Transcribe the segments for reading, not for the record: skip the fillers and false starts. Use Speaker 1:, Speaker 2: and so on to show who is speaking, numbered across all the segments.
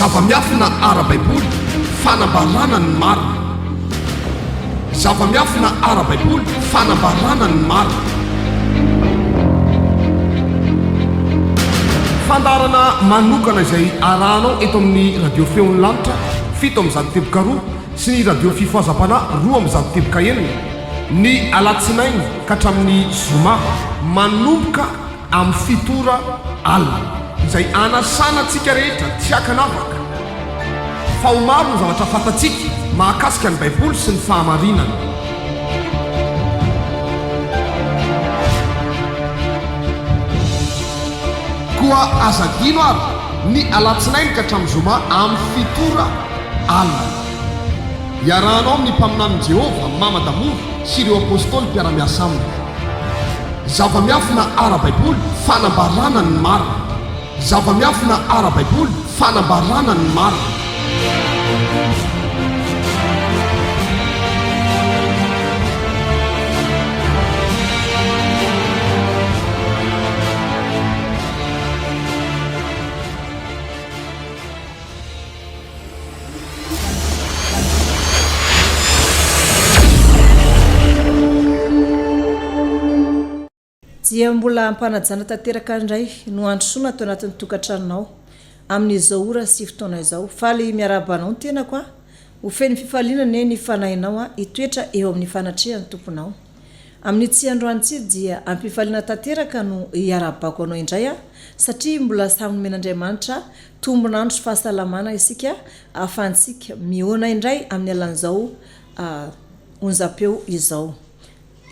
Speaker 1: zava-miafina ara-baiboly fanambarana ny marina. Zava-miafina ara-baiboly fanambarana ny marina. Fandarana manokana izay arahanao eto amin'ny radio feon'ny lanitra 7 amby 100.4 sy ny radio fifoazam-panahy 2 amby 100.1 ny alatsinainy ka hatramin'ny zoma manomboka amin'ny fitora alina izay anasana antsika rehetra tsy hakanavaka fa ho maro ny zavatra fantatsika mahakasika ny baiboly sy ny fahamarinana. Koa azadino ary ny alatsinainy ka hatramin'ny zoma amin'ny fitora alina iarahanao amin'ny mpaminany Jehova mama Damour sy ireo apôstôly mpiara-miasa aminy. Zava-miafina ara-baiboly fanambarana ny marina. Zava-miafina ara-baiboly fanambarana ny marina.
Speaker 2: Dia mbola mpanajana tanteraka indray no androsoana tao anatin'ny tokantranonao amin'izao ora sy fotoana izao. Faly miarabanao tena koa ho feny fifaliana ny fanahinao hitoetra eo amin'ny fanatrehany tomponao. Amin'ny tsy androantsy dia ampifaliana tanteraka no hiarabako anao indray satria mbola samy men'Andriamanitra tombonandro sy fahasalamana isika ahafahantsika miona indray amin'ny alan'izao onjam-peo izao.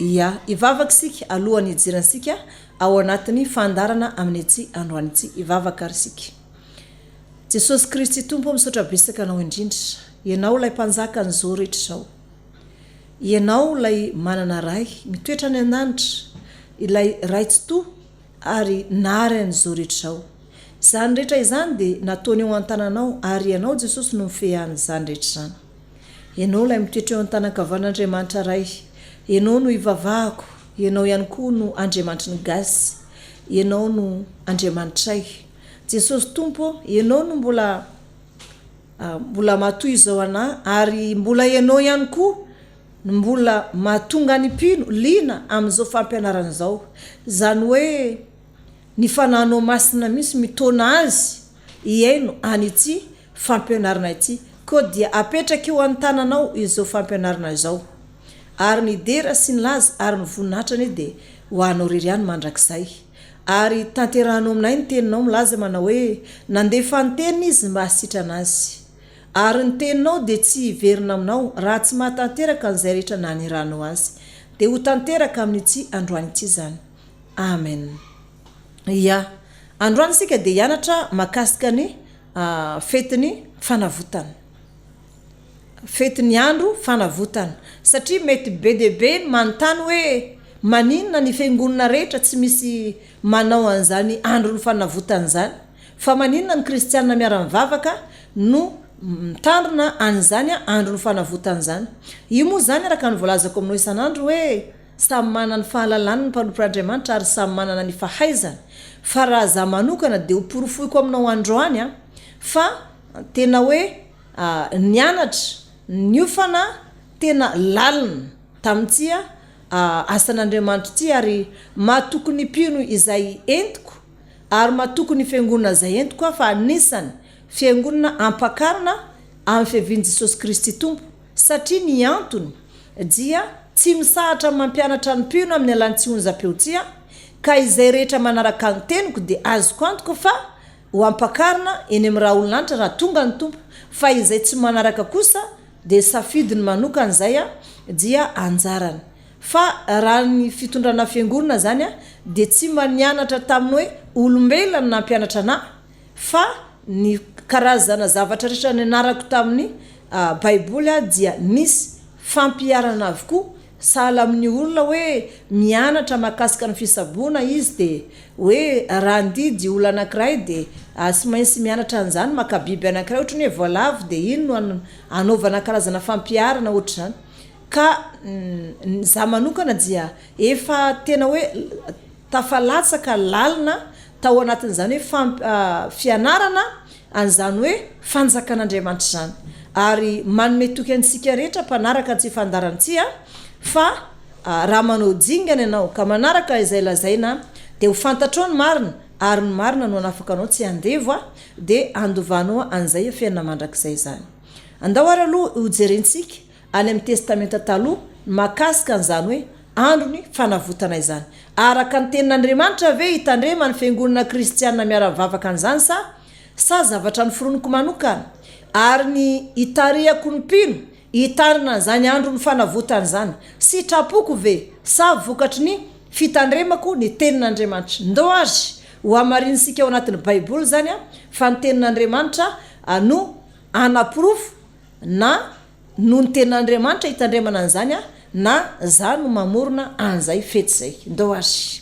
Speaker 2: Ia, ivavaka sika alohan'ny ijiransika ao anatin'ny fandarana amin'ny tsy androany tsy ivavaka arsika. Jesosy Kristy tompo misaotra besaka anao indrindra. Ianao lay mpanjaka an'izao rehetra izao. Ianao lay manana ray mitoetra ny an-danitra, ilay raitsi-to ary nary an'izao rehetra izao. Izany rehetra izany dia nataony eo an-tananao ary ianao Jesosy no mifehany izany rehetra izany. Ianao lay mitoetra eo an-tanankavan'Andriamanitra ray. Ianao no ivavahako, ianao ihany koa no Andriamanitry ny gasy, ianao no Andriamanitray. Jesosy tompo, ianao no mbola matoy izao anahy ary mbola ianao ihany koa mbola mahatonga ny mpino liana amin'izao fampianarana izao. Izany hoe ny fanahinao masina misy mitona azy iaino anyity fampianarana ity koa dia apetraka eo an-tananao izao fampianarana izao. Ary ny dera sy ny laza ary ny voninatrany dia ho anao ririany mandrakizay. Ary tanterahanao aminay ny teninao milaza manao hoe nandefa ny teniny izy mba hasitrana azy. Ary ny teninao dia tsy hiverina aminao raha tsy mahatanteraka an'izay rehetra naniranao azy. Dia ho tanteraka amin'ity androany ity zany. Amen. Ia, androany sika dia hianatra mahakasika ny fetiny fanavotana. Fetiny andro fanavotana satria mety be dia be manontany hoe maninona ny fiangonana rehetra tsy misy manao an'izany andro ny fanavotana izany, fa maninona ny kristianina miara-mivavaka no mitandrina an'izany andro ny fanavotana izany. Io moa zany araka ny voalazako aminao isan'andro hoe samy manana ny fahalalany ny mpanompon'Andriamanitra ary samy manana ny fahaizany. Fa raha za manokana dia ho porofoiko aminao androany fa tena hoe nianatra niofana tena lalina tamin'ity asan'Andriamanitra ity ary mahatoky ny mpino izay entiko ary mahatoky ny fiangonana izay entiko fa anisany fiangonana ampakarina amin'ny fiavian'i Jesosy Kristy tompo satria ny antony dia tsy misahatra mampianatra ny mpino amin'ny alantsy onjam-peo ity ka izay rehetra manaraka ny teniko dia azoko antoko fa ho ampakarina eny amin'ny raha olon'anitra raha tonga ny tompo fa izay tsy manaraka kosa dia safidiny manokana izay dia anjarany. Fa raha ny fitondrana fiangonana zany dia tsy manianatra tamin'ny hoe olombelona no nampianatra anahy fa ny karazana zavatra rehetra nianarako tamin'ny baiboly dia nisy fampiarana avokoa. Sahala amin'ny olona hoe mianatra mahakasika ny fisaboana izy dia hoe raha ndidy olona anankiray dia sy maintsy mianatra an'izany maka biby anankiray ohatra ny hoe voalavo dia ino no anaovana karazana fampiarana ohatra izany. Ka za manokana dia efa tena hoe tafalatsaka lalina tao anatin'izany hoe fianarana an'izany hoe fanjakan'Andriamanitra zany ary manome toky antsika rehetra mpanaraka tsy fandarantsy fa raha manao dingana ianao ka manaraka izay lazaina dia ho fantatrao ny marina ary ny marina no anafaka anao tsy handevo dia andovanao an'izay fiainana mandrakizay zany. Andao ary aloha hojerentsika any amin'ny testamenta taloha makasika an'izany hoe androny fanavotana izany. Araka ny tenin'Andriamanitra ve hitandrema ny fiangonana kristianina miara-mivavaka an'izany sa zavatra ny foroniko manokana ary ny hitariako ny mpino hitarina zany andro ny fanavotana zany sitrapoko ve sa vokatry ny fitandremako ny tenin'Andriamanitra. Ndao azy ho amarinsika ao anatin'ny baiboly zany fa ny tenin'Andriamanitra no anaprofo na no ny tenin'Andriamanitra hitandremana an'izany na zany no mamorona an'izay fety zay. Ndao azy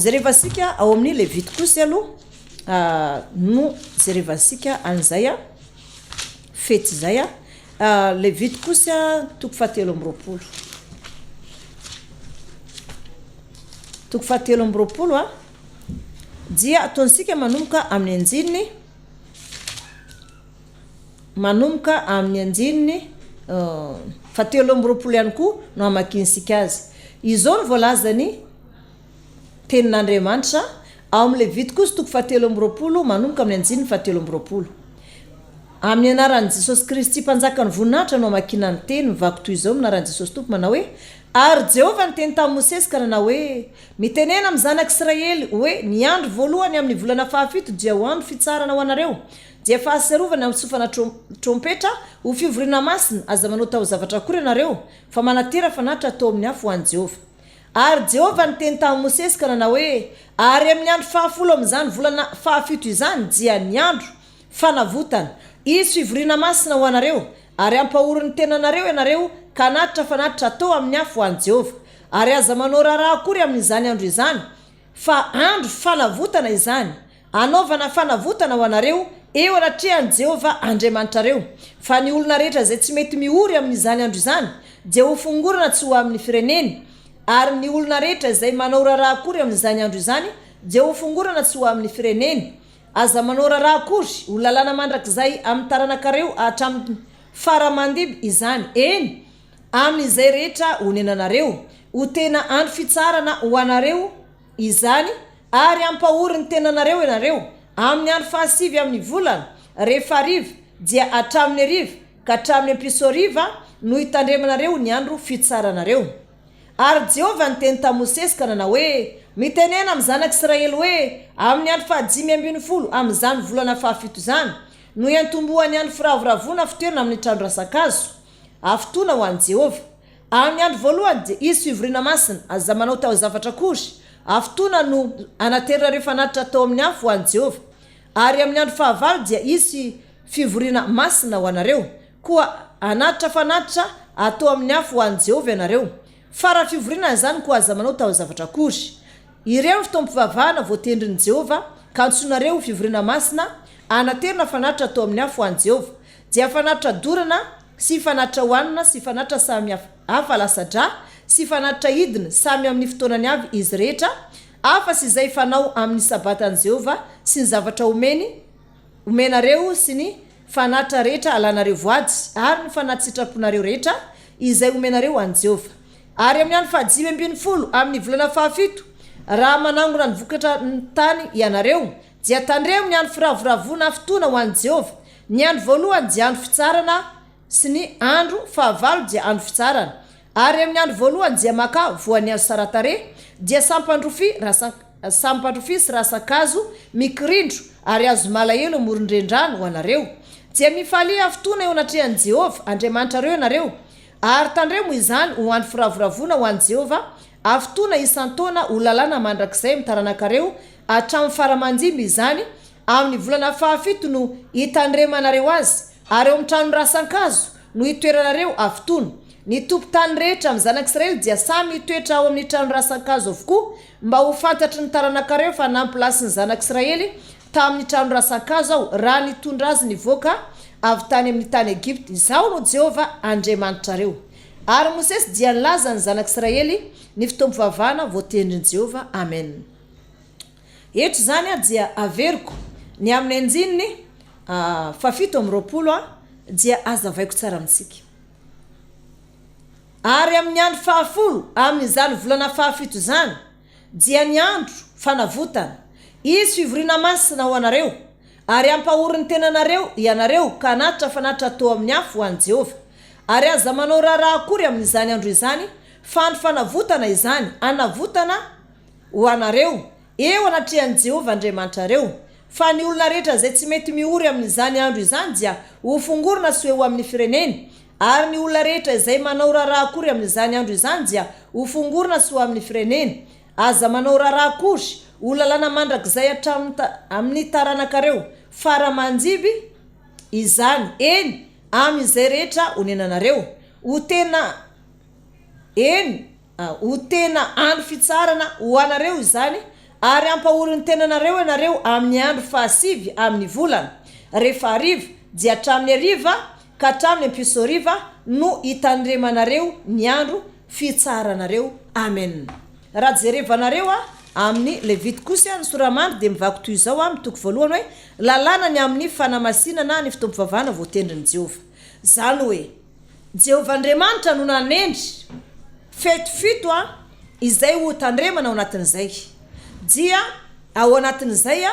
Speaker 2: jerevasika ao amin'ny Levite kosa aloha no jerevasika an'izay fety zay Levite kosa toko 17 toko 17 dia ataonsika manomboka amin'ny anjininy fatelo amby roapolo ihany koa no amakinsika azy. Izao ny voalazany tenin'Andriamanitra ao amin'ny Levite kosa toko 17 manomboka amin'ny anjininy 17. Amin'ny anaran'i Jesosy Kristy mpanjaka ny voninahitra no amakina ny teny mivako toy izao minaran'i Jesosy tompo manao hoe ary Jehova niteny tamin'i Mosesy ka nanao hoe mitenena amin'ny zanak'Israely hoe ny andro voalohany amin'ny volana fahafito dia ho andro fitsarana ho anareo dia fahaserovana amin'ny tsofana trompetra ho fivoriana masina aza manao tao zavatra akory ianareo fa manatera fanatitra atao amin'ny afo ho an'i Jehova. Ary Jehova niteny tamin'i Mosesy ka nanao hoe ary amin'ny andro fahafolo amin'izany volana fahafito izany dia ny andro fanavotana izy fivoriana masina ho anareo ary ampahorony tenanareo ianareo ka natitra fanatitra atao amin'ny afo ho an'i Jehova ary aza manao raha akory amin'izany andro izany fa andro fanavotana izany anaovana fanavotana ho anareo eo anatrehan'i Jehova Andriamanitrareo fa ny olona rehetra izay tsy mety mihory amin'izany andro izany dia ho fongorana tsy ho amin'ny fireneny ary ny olona rehetra izay manao raha akory amin'izany andro izany dia ho fongorana tsy ho amin'ny fireneny aza manao raha akory ho lalàna mandrakizay amin'ny taranakareo hatramin'ny faramandiby izany eny amin'izay rehetra ho nenanareo ho tena andro fitsarana ho anareo izany ary ampahoriny tenanareo ianareo amin'ny andro fahasivy amin'ny volana rehefa ariva dia hatramin'ny ariva ka hatramin'ny ampisoriva no hitandremanareo ny andro fitsaranareo. Ary Jehova niteny tamin'i Mosesy ka nanao hoe mitenena amin'ny zanak'Israely hoe amin'ny andro 570 amin'izany volana fahafito zany no iantombohan'ny andro firavoravona fitoerana amin'ny trano rasa-kazo afotoana ho an'i Jehova. Amin'ny andro voalohany dia izy fivoriana masina aza manao tao zavatra akory afotoana no anateranareo fanatitra atao amin'ny afo ho an'i Jehova. Ary amin'ny andro fahavalo dia izy fivoriana masina ho anareo koa anatitra fanatitra atao amin'ny afo ho an'i Jehova ianareo fa raha fivoriana zany koa aza manao tao zavatra akory. Ireo fitoam-pivavahana voatendrin'i Jehova ka antsonareo fivoriana masina anaterana fanatitra atao amin'ny afo ho an'i Jehova dia fanatitra dorana sy fanatitra hoanina sy fanatitra samy hafa lasadra sy fanatitra hidina samy amin'ny fotoanany avy izy rehetra hafa sy izay fanao amin'ny sabatan'i Jehova sy ny zavatra omenareo sy ny fanatitra rehetra alanareo voady ary ny fanatitra sitraponareo rehetra izay omenareo an'i Jehova. Ary amin'ny andro 570 amin'ny volana fahafito raha manangona ny vokatra ny tany ianareo dia tandremo ny andro firavoravona fotoana ho an'i Jehova. Ny andro voalohany dia andro fitsarana sy ny andro fahavalo dia andro fitsarana. Ary amin'ny andro voalohany dia maka voan'ny azo saratare dia sampandrofy sy rasa-kazo mikirindro ary azo malahelo moron-drendrano ho anareo dia mifalia fotoana eo anatrehan'i Jehova Andriamanitrareo ianareo ary tandremo izany ho andro firavoravona ho an'i Jehova afotoana isan-taona ho lalàna mandrakizay mitaranaka-reo hatramin'ny faramandimby izany amin'ny volana fahafito no hitandremanareo azy ary eo amin'ny trano rasan-kazo no hitoeranareo afotoana. Ny tompo-tany rehetra amin'ny zanak'Israely dia samy hitoetra ao amin'ny trano rasan-kazo avokoa mba ho fantatry ny taranakareo fa nampilasi ny zanak'Israely tamin'ny trano rasan-kazo aho raha nitondra azy nivoaka avy tany amin'ny tany Egypte. Izao no Jehova Andriamanitrareo. Ary Mosesy dia nilaza ny zanak'Israely ny fitoam-pivavahana voatendrin'i Jehova. Amen. Eto zany dia averiko ny amin'ny anjininy fafito am'roapolo dia azavaiko tsara amintsika ary amin'ny andro fahafolo amin'izany volana fahafito zany dia ny andro fanavotana izy fivoriana masina ho anareo ary ampahoriny tenanareo ianareo ka anatitra fanatitra atao amin'ny afo ho an'i Jehova ary aza manao raharaha akory amin'izany andro izany fa andro fanavotana izany anavotana ho anareo eo anatrehan'i Jehova Andriamanitrareo fa ny olona rehetra zay tsy mety mihory amin'izany andro izany dia ho fongorona sy eo amin'ny fireneny ary ny olona rehetra izay manao raharaha akory amin'izany andro izany dia ho fongorona sy eo amin'ny fireneny aza manao raharaha akory ho lalàna mandrakizay amin'ny taranakareo faramanjiby izany eny amin'izay rehetra honenanareo ho tena andro fitsarana ho anareo izany ary ampahoriny tenanareo ianareo amin'ny andro fahasivy amin'ny volana rehefa hariva dia hatramin'ny hariva ka hatramin'ny ampiso hariva no hitandremanareo ny andro fitsaranareo amen. Raha jerevanareo amin'ny Levity kosa ny soramandry dia mivako toy izao amin'ny toko voalohany hoe lalàna ny amin'ny fanamasinana ny fitompivavahana voatendrin'i Jehova. Zany hoe Jehova Andriamanitra no nanendry fety fito izay ho tandremana ao anatin'izay dia ao anatin'izay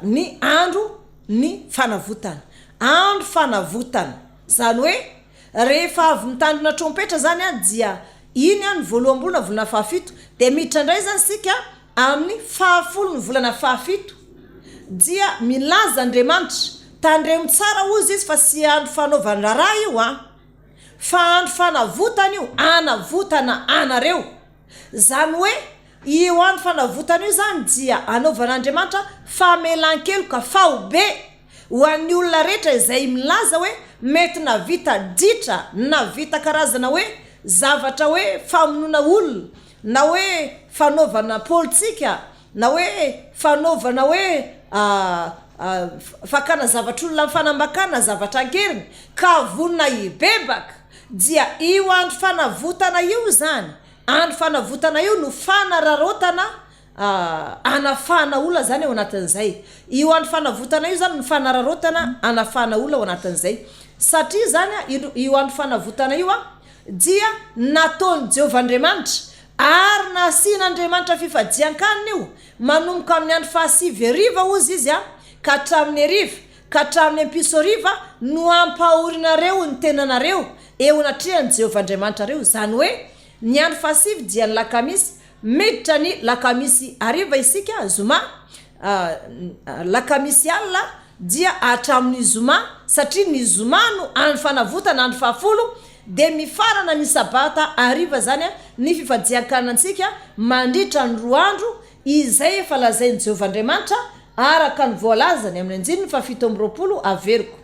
Speaker 2: ny andro ny fanavotana andro fanavotana zany hoe rehefa avy mitandrina trompetra zany dia iny ny voalohambolona volana fahafito dia miditra indray zany sika amin'ny fahafolo ny volana fahafito dia milaza Andriamanitra tandremo tsara ozy izy fa sy andro fanaovana raha io fa andro fanavotana io anavotana anareo zany hoe io andro fanavotana io zany dia anaovan'Andriamanitra famelan-keloka faobe ho an'ny olona rehetra izay milaza hoe mety na vita ditra na vita karazana hoe zavatra hoe famonoana olona na hoe fanaovana politika na hoe fanaovana hoe fakana zavatra olona fanambakana zavatra ankeriny ka vonina ibebaka dia io andro fanavotana io zany andro fanavotana io no fanararotana anafana olona zany ao anatin'izay io andro fanavotana io zany no fanararotana anafana olona ao anatin'izay satria zany io andro fanavotana io dia nataon'i Jehova Andriamanitra ary nasian'Andriamanitra fifadian-kanina io manomboka amin'ny andro fahasivy hariva ozy izy ka hatramin'ny hariva ka hatramin'ny ampiso hariva no ampahorinareo ny tenanareo eo anatrehan'i Jehova Andriamanitra reo zany hoe ny andro fahasivy dia ny lakamisy miditra ny lakamisy hariva isika zoma lakamisy alina dia hatramin'ny zoma satria ny zoma no andro fanavotana andro fahafolo dia mifarana ny sabata hariva zany ny fifadian-kanantsika mandritra ny roa andro izay efa lazain'i Jehova Andriamanitra araka ny voalazany amin'ny anjininy fafito am'roapolo averiko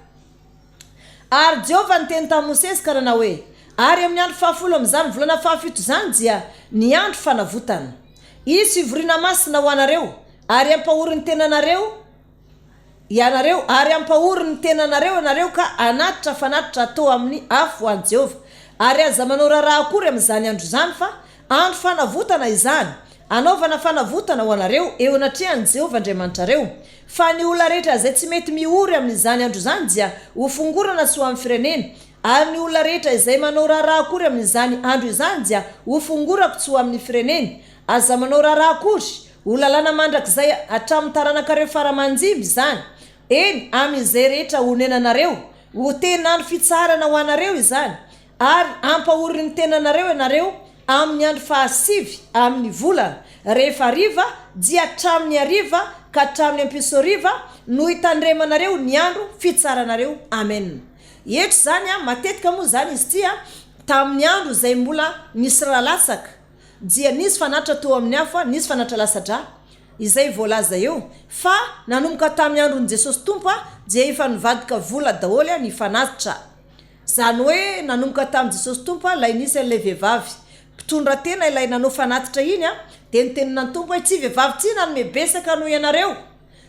Speaker 2: ary Jehova niteny tamin'i Mosesy karana hoe ary amin'ny andro fahafolo amin'izany volana fahafito zany dia ny andro fanavotana izy fivoriana masina ho anareo ary ampahoriny tenanareo ianareo ary ampahoriny tenanareo ianareo ka anatitra fanatitra atao amin'ny afo an'i Jehova ary aza manao raharaha akory amin'izany andro zany fa andro fanavotana izany anaovana fanavotana ho anareo eo anatrehan'i Jehova Andriamanitrareo fa ny olona rehetra zay tsy mety mihory amin'izany andro zany dia ho fongorana sy ho amin'ny fireneny ary ny olona rehetra izay manao raharaha akory amin'izany andro izany dia ho fongorako tsy ho amin'ny fireneny aza manao raharaha akory ho lalàna mandrakizay hatramin'ny taranakareo faramanjiby zany eny amin'izay rehetra honenanareo ho tenandro fitsarana ho anareo izany ary ampahoriny tenanareo ianareo amin'ny andro fahasivy amin'ny volana rehefa hariva dia hatramin'ny hariva ka hatramin'ny ampiso hariva no hitandremanareo ny andro fitsaranareo amen. Eto zany matetika moa zany izy tia tamin'ny andro izay mbola nisy raha lasaka dia nisy fanatra tao amin'ny afo nisy fanatra lasatra izay voalaza eo fa nanomboka tamin'ny andron'i Jesosy Tompo dia efa nivadika vola daholo ny fanatitra zany hoe nanomboka tamin'i Jesosy Tompo lay nisy an'ilay vehivavy mpitondra tena ilay nanao fanatitra iny dia nitenina ny Tompo hoe tsy vehivavy tsy nanome besaka noho ianareo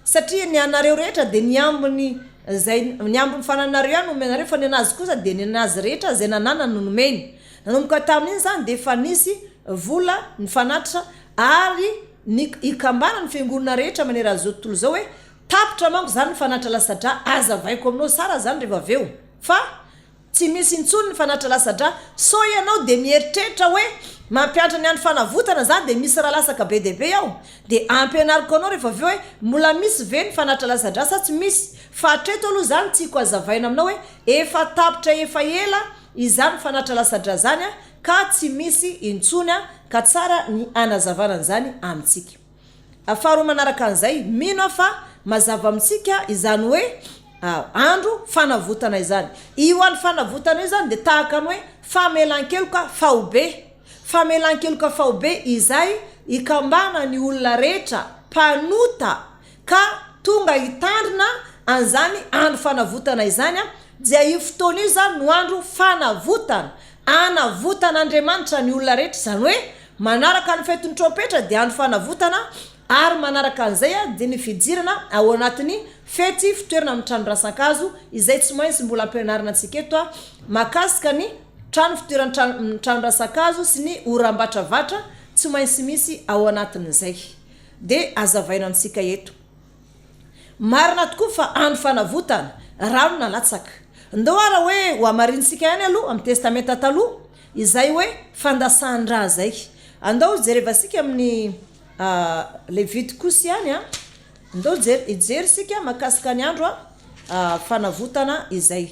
Speaker 2: satria ny anareo rehetra dia niambony zay niambony fananareo ihany nomenareo fa ny anazy kosa dia ny anazy rehetra zay nanana no nomeny nanomboka tamin'iny zany dia efa nisy vola ny fanatitra ary ny ikambana ny fiangonana rehetra manerana zao tontolo zao hoe tapitra manko zany ny fanatra lasadra azavaiko aminao sara zany rehefa aveo fa tsy misy intsony ny fanatra lasadra so ianao de mieritreritra hoe mampianatra ny any fanavotana zany de misy raha lasaka be dehibe ao de ampianariko anao rehefa aveo hoe mbola misy ve ny fanatra lasadra sa tsy misy fa hatreto aloha zany tiako azavaina aminao hoe efa tapitra efa ela izany fanatra lasadra zany a ka tsy misy intsony a ka tsara ny anazavana zany amintsika afaro manaraka an'izay mino fa mazava amintsika izany hoe andro fanavotana izany io any fanavotana io zany de tahaka ny hoe famelan-keloka faobe izay ikambana ny olona rehetra panota ka tonga hitandrina an'izany andro fanavotana izany a dia io fotoana io zany no andro fanavotana anavotana Andriamanitra ny olona rehetra zany hoe manaraka ny fetin'ny trompetra de andro fanavotana ary manaraka an'izay a de ny fidirana ao anatin'ny fety fitoerana amin'ny trano rasan-kazo izay tsy maintsy mbola ampianarana antsika eto a makasika ny trano fitoerana trano rasan-kazo sy ny oram-batravatra tsy maintsy misy ao anatin'izay de azavaina antsika eto marina tokoa fa andro fanavotana rano na latsaka ndao ara hoe ho amarinsika ihany aloha amin'ny testamenta taloha izay hoe fandasan-draha zay andao jerevasika amin'ny Levitikosy ihany a ndao ijery sika makasika ny andro a fanavotana izay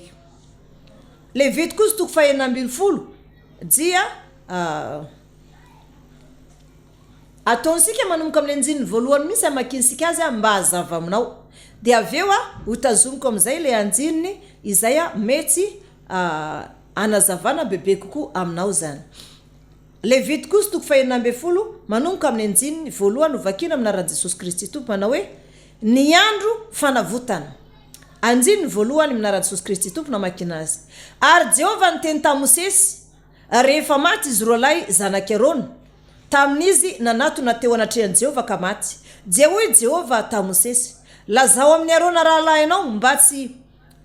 Speaker 2: Levitikosy toko 2:12 dia ataonsika manomboka amin'ny anjininy voalohany misy amakinsika azy mba hazava aminao de aveo hotazomiko am'izay le anjininy izay mety anazavana bebe kokoa aminao zany Levitikosy toko 2:12 manomboka amin'ny anjininy voalohany vakina amin'ny Jesosy Kristy tompo manao hoe ny andro fanavotana anjininy voalohany amin'ny Jesosy Kristy tompo namakina azy ary Jehova niteny ta Mosesy rehefa maty izy roalahy zanak'i Arona tamin'izy nanatona teo anatrehan'i Jehova ka maty dia hoy Jehova ta Mosesy lazao amin'ny Arona rahalahinao mba tsy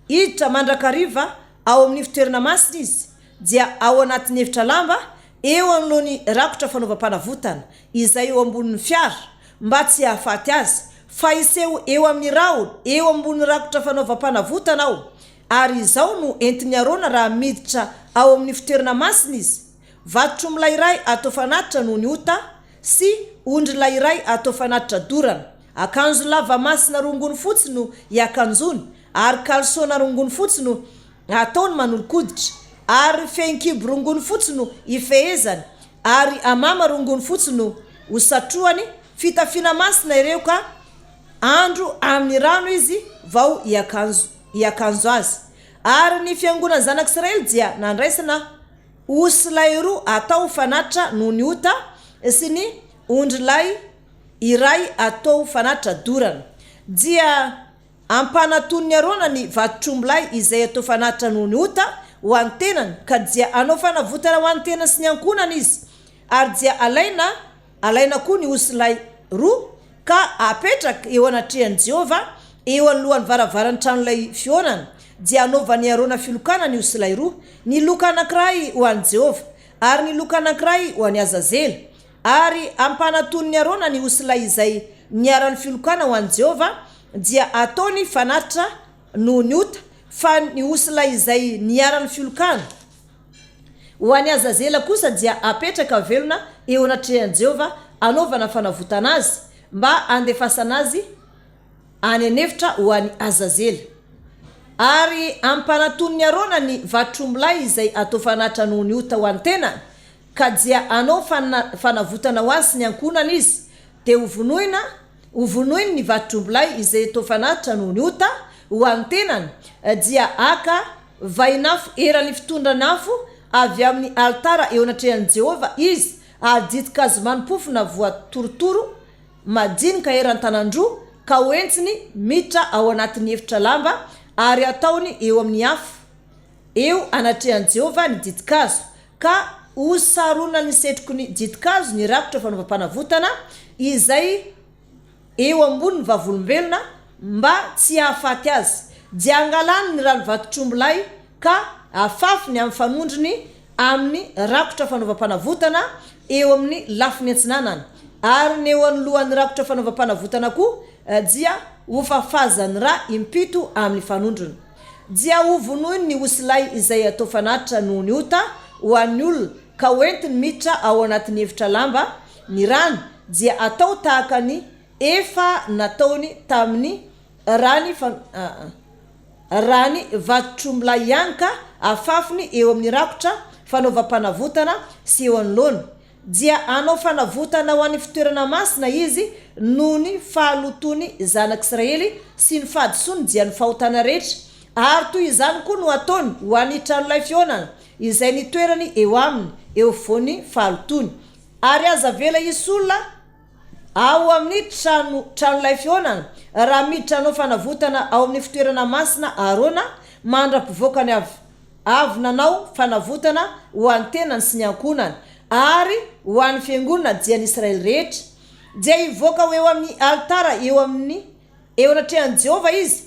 Speaker 2: hiditra mandrakariva ao amin'ny fitoerana masina izy dia ao anatin'ny efitra lamba eo anoloany rakotra fanaovam-panavotana izay eo ambonin'ny fiara mba tsy hahafaty azy fa iseho eo amin'ny raony eo ambonin'ny rakotra fanaovam-panavotana ao ary izao no entin'ny Arona raha miditra ao amin'ny fitoerana masina izy vatotry iray atao fanatitra noho ny ota sy ondry iray atao fanatitra dorana akanjo lava masina rongony fotsy no iakanjony ary kalsona rongony fotsy no ataony manolokoditra ary fehinkibo rongony fotsy no ifehezany ary amama rongony fotsy no hosatroany fitafina masina ireo ka andro amin'ny rano izy vao iakanjo azy ary ny fiangonana zanak'Israely dia nandraisana osilay roa atao fanatitra noho ny ota sy ny ondry iray atao fanatitra dorana dia ampanatony Arona ny vatotrombolay izay atao fanatitra noho ny ota ho antenany ka dia anao fanavotana ho antena sy ny ankonana izy ary dia alaina koa ny osilay roa ka apetraka eo anatrehan'i Jehova eo anolohan'ny varavaran'ny tranolay fionana dia anaovany Arona filokana ny osilay roa ny loka anankiray ho an'i Jehova ary ny loka anankiray ho an'i Azazely ary ampanatony Arona ny osilay izay niaran'ny filokana ho an'i Jehova dia ataony fanatitra noho ny ota fa ny osilay izay niaran'ny filokana ho an'i Azazely kosa dia apetraka velona eo anatrehan'i Jehova anaovana fanavotana azy mba andefasana azy any anefitra ho an'i Azazely ary ampanatony Arona ny vatotrombolay izay atao fanatitra noho ny ota ho antena ka dia anao fanavotana ho azy ny ankonana izy de hovonoiny ny vatotrombolay izay atao fanatitra noho ny ota ho antenany dia aka vainafo eran'ny fitondranafo avy amin'ny altara eo anatrehan'i Jehova izy aditika azy manimpofona voatorotoro madinika eran-tanandroa ka hoentsiny miditra ao anatin'ny efitra lamba ary ataony eo amin'ny afo eo anatrehan'i Jehova ny didikazo ka hosarona ny setroko ny didikazo ny rakotra fanaovam-panavotana izay eo ambony ny vavolombelona mba tsy hahafaty azy dia angalany ny rano vatotrombolay ka afafiny amin'ny fanondriny amin'ny rakotra fanaovam-panavotana eo amin'ny lafiny antsinanany ary ny eo anolohan'ny rakotra fanaovam-panavotana koa dia hofafazany ra impito amin'ny fanondrona. Dia hovonoiny ny osilay izay atao fanatitra noho ny ota ho an'ny olona ka hoentiny miditra ao anatin'ny efitra lamba. Ny rano dia atao tahaka ny efa nataony tamin'ny rany vatotrombolay ihany ka afafiny eo amin'ny rakotra fanaovam-panavotana sy eo anoloana. Dia anao fanavotana ho an'ny fitoerana masina izy noho ny fahalotony zanak'Israely sy ny fahadisoany dia ny fahotana rehetra. Ary toy izany koa no ataony ho an'ny tranolay fionana izay nitoerany eo aminy eo foany fahalotony. Ary aza vela isy olona ao amin'ny tranolay fionana raha miditra anao fanavotana ao amin'ny fitoerana masina arona mandra-pivoakany avy nanao fanavotana ho an'ny tenany sy ny ankonany ary ho an'ny fiangonana dia ny Israely rehetra. Dia hivoaka eo amin'ny altara eo anatrehan'i Jehova izy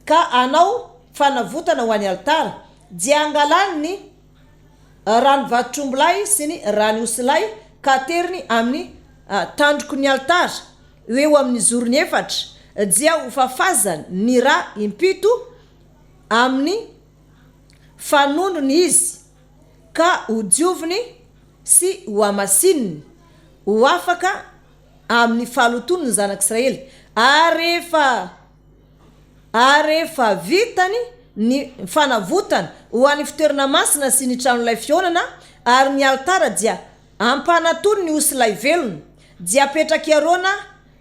Speaker 2: ka anao fanavotana ho an'ny altara. Dia angalany ny rano vatotrombolay sy ny rano osilay ka teriny amin'ny tandroko ny altara eo amin'ny zorony efatra. Dia hofafazany ny ra impito amin'ny fanondrony izy ka ho dioviny sy ho amasininy ho afaka amin'ny fahalotony ny zanak'Israely. Ary rehefa vitany ny fanavotana ho an'ny fitoerana masina sy ny tranolay fionana ary ny altara dia ampanatony ny osilay velona. Dia apetraky arona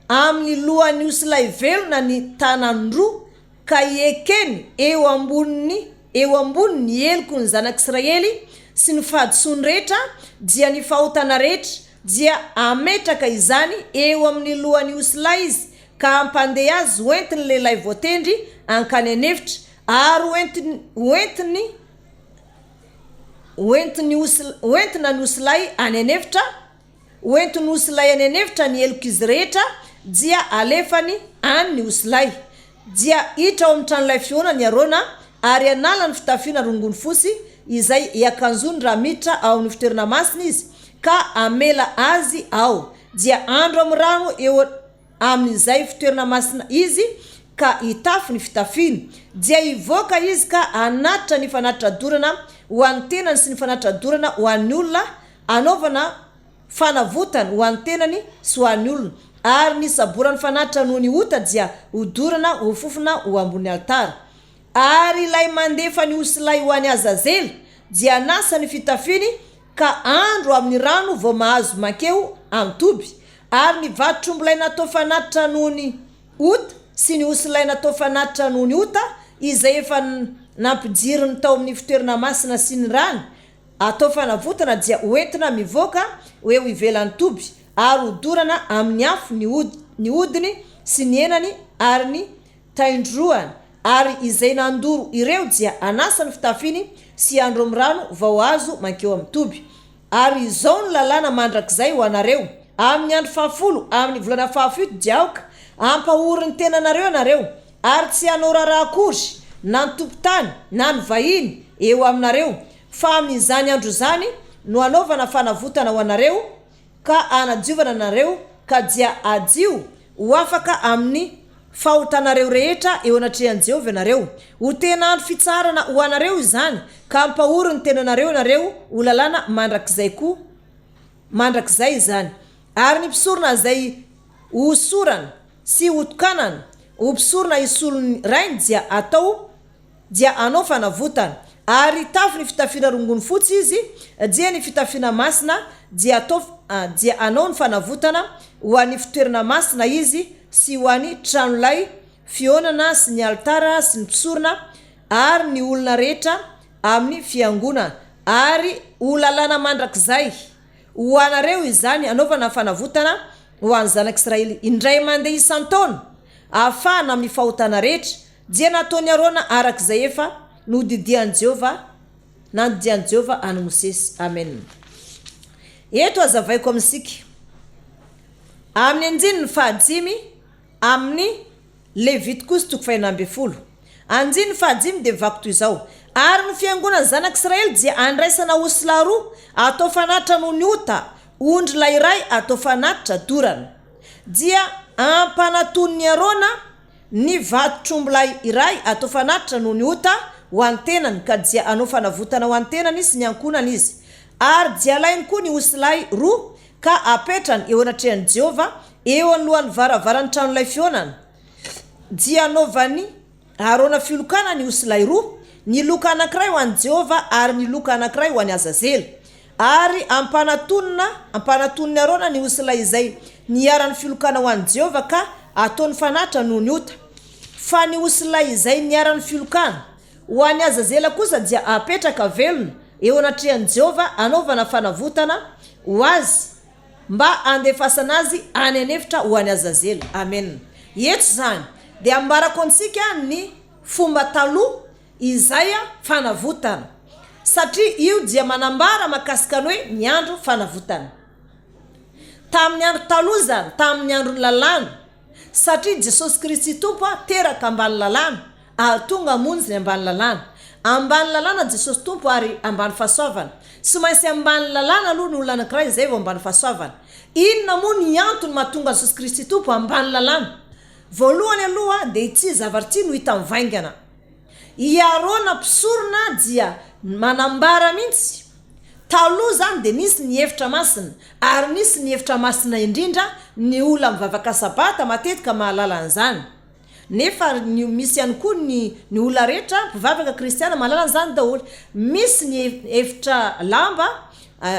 Speaker 2: amin'ny lohan'ny osilay velona ny tanany roa ka ekeny eo ambony eloko ny zanak'Israely sy ny fahadisoany rehetra dia ny fahotana rehetra. Dia ametraka izany eo amin'ny lohan'ny osilay izy ka ampandeha azy hoentiny lehilahy voatendry ankany anefitra ary hoentina ny osilay any anefitra. Hoentiny osilay any anefitra ny eloko izy rehetra dia alefany any osilay. Dia hitra ao amin'ny tranolay fionana ny arona ary anala ny fitafiana rongony fosy izay iakanjony raha miditra ao amin'ny fitoerana masina izy ka amela azy ao. Dia andro amin'ny rano eo amin'izay fitoerana masina izy ka hitafy ny fitafiana. Dia hivoaka izy ka anatitra ny fanatitra dorana ho an'ny tenany sy ny fanatitra dorana ho an'ny olona anaovana fanavotana ho an'ny tenany sy ho an'ny olona. Ary ny saborany fanatitra noho ny ota dia ho dorana ho fofona ho ambony altara. Ary ilay mandefa ny osilay ho an'ny Azazely dia nasa ny fitafiny ka andro amin'ny rano vao mahazo makeo amin'ny toby. Ary ny vatotrombolay natao fanatitra noho ny ota sy ny osilay natao fanatitra noho ny ota izay efa nampijiriny tao amin'ny fitoerana masina sy ny rano atao fanavotana dia hoentina mivoaka eo ivelan'ny toby ary hodorana amin'ny afo ny odiny sy ny enany ary ny taindroany. Ary izay nandoro ireo dia anasa ny fitafiny sy andro amin'ny rano vao azo makeo amin'ny toby. Ary izao ny lalàna mandrakizay ho anareo amin'ny andro 10 amin'ny volana 17 diaoka ampahoriny tenanareo anareo ary tsy hanao raharaha akory na ny tompon-tany na ny vahiny eo aminareo fa amin'izany andro zany no anaovana fanavotana ho anareo ka anadiovana anareo ka dia adio ho afaka amin'ny fahotanareo rehetra eo anatrehan'i Jehova anareo. Ho tena andro fitsarana ho anareo izany ka ampahoriny tenanareo anareo ho lalàna mandrakizay izany. Ary ny mpisorona izay hosorana sy hotokanana ho mpisorona isolony rainy dia anao fanavotana. Ary tafy ny fitafiana rongony fotsy izy dia ny fitafiana masina dia anao ny fanavotana ho an'ny fitoerana masina izy sy ho an'ny tranolay fionana sy ny altara sy ny mpisorona ary ny olona rehetra amin'ny fiangonana. Ary ho lalàna mandrakizay ho anareo izany anaovana fanavotana ho an'ny zanak'Israely indray mandeha isan-taona ahafahana amin'ny fahotana rehetra dia nataony arona arak'izay efa nodidian'i Jehova any Mosesy. Amen. Eto azavaiko amintsika amin'ny anjininy fahadimy amin'ny Levitikosy 20. Anjininy fahadimy dia vaky toy izao. Ary ny fiangonana zanak'Israely dia andraisana osila roa atao fanatitra noho ny ota ondry lay iray atao fanatitra dorana. Dia ampanatony ny arona ny vato-trombolay iray atao fanatitra no ny ota ho an'ny tenany ka dia anao fanavotana ho an'ny tenany sy ny ankonany izy. Ary dia alainy koa ny osilay roa ka apetrany eo anatrehan'i Jehova eo anolohan'ny varavaran'ny tranolay fionana. Dia anaovany Arona filokana ny osilay roa, ny loka anankiray ho an'i Jehova ary ny loka anankiray ho an'i Azazely. Ary ampanatoniny Arona ny osilay izay niaran'ny filokana ho an'i Jehova ka ataony fanatra no ny ota. Fa ny osilay izay niaran'ny filokana ho an'i Azazela kosa dia apetraka velona eo anatrehan'i Jehova anaovana fanavotana ho azy mba andefasana azy any anefitra ho an'i Azazela. Amen. Eto zany dia ambarako antsika ny fomba taloha izay fanavotana, satria io dia manambara makasika ny hoe ny andro fanavotana. Tamin'ny andro taloha zany, tamin'ny andron'ny lalàna, satria Jesosy Kristy Tompo teraka ambany lalàna ary tonga hamonjy ny ambany lalàna. Ambany lalàna Jesosy Tompo ary ambany fahasoavana. Sy maintsy ambany lalàna aloha ny olona anankiray izay vao ambany fahasoavana. Inona moa ny antony mahatonga Jesosy Kristy Tompo ambany lalàna? Voalohany aloha dia ity zavatra ity no hita mivaingana. I Arona mpisorona dia manambara mihitsy. Taloha zany dia nisy ny hevitra masina ary nisy ny hevitra masina indrindra ny olona mivavaka sabata matetika mahalala an'izany. Nefa misy ihany koa ny olona rehetra mpivavaka kristiana mahalala an'izany daholo. Misy ny hevitra lamba,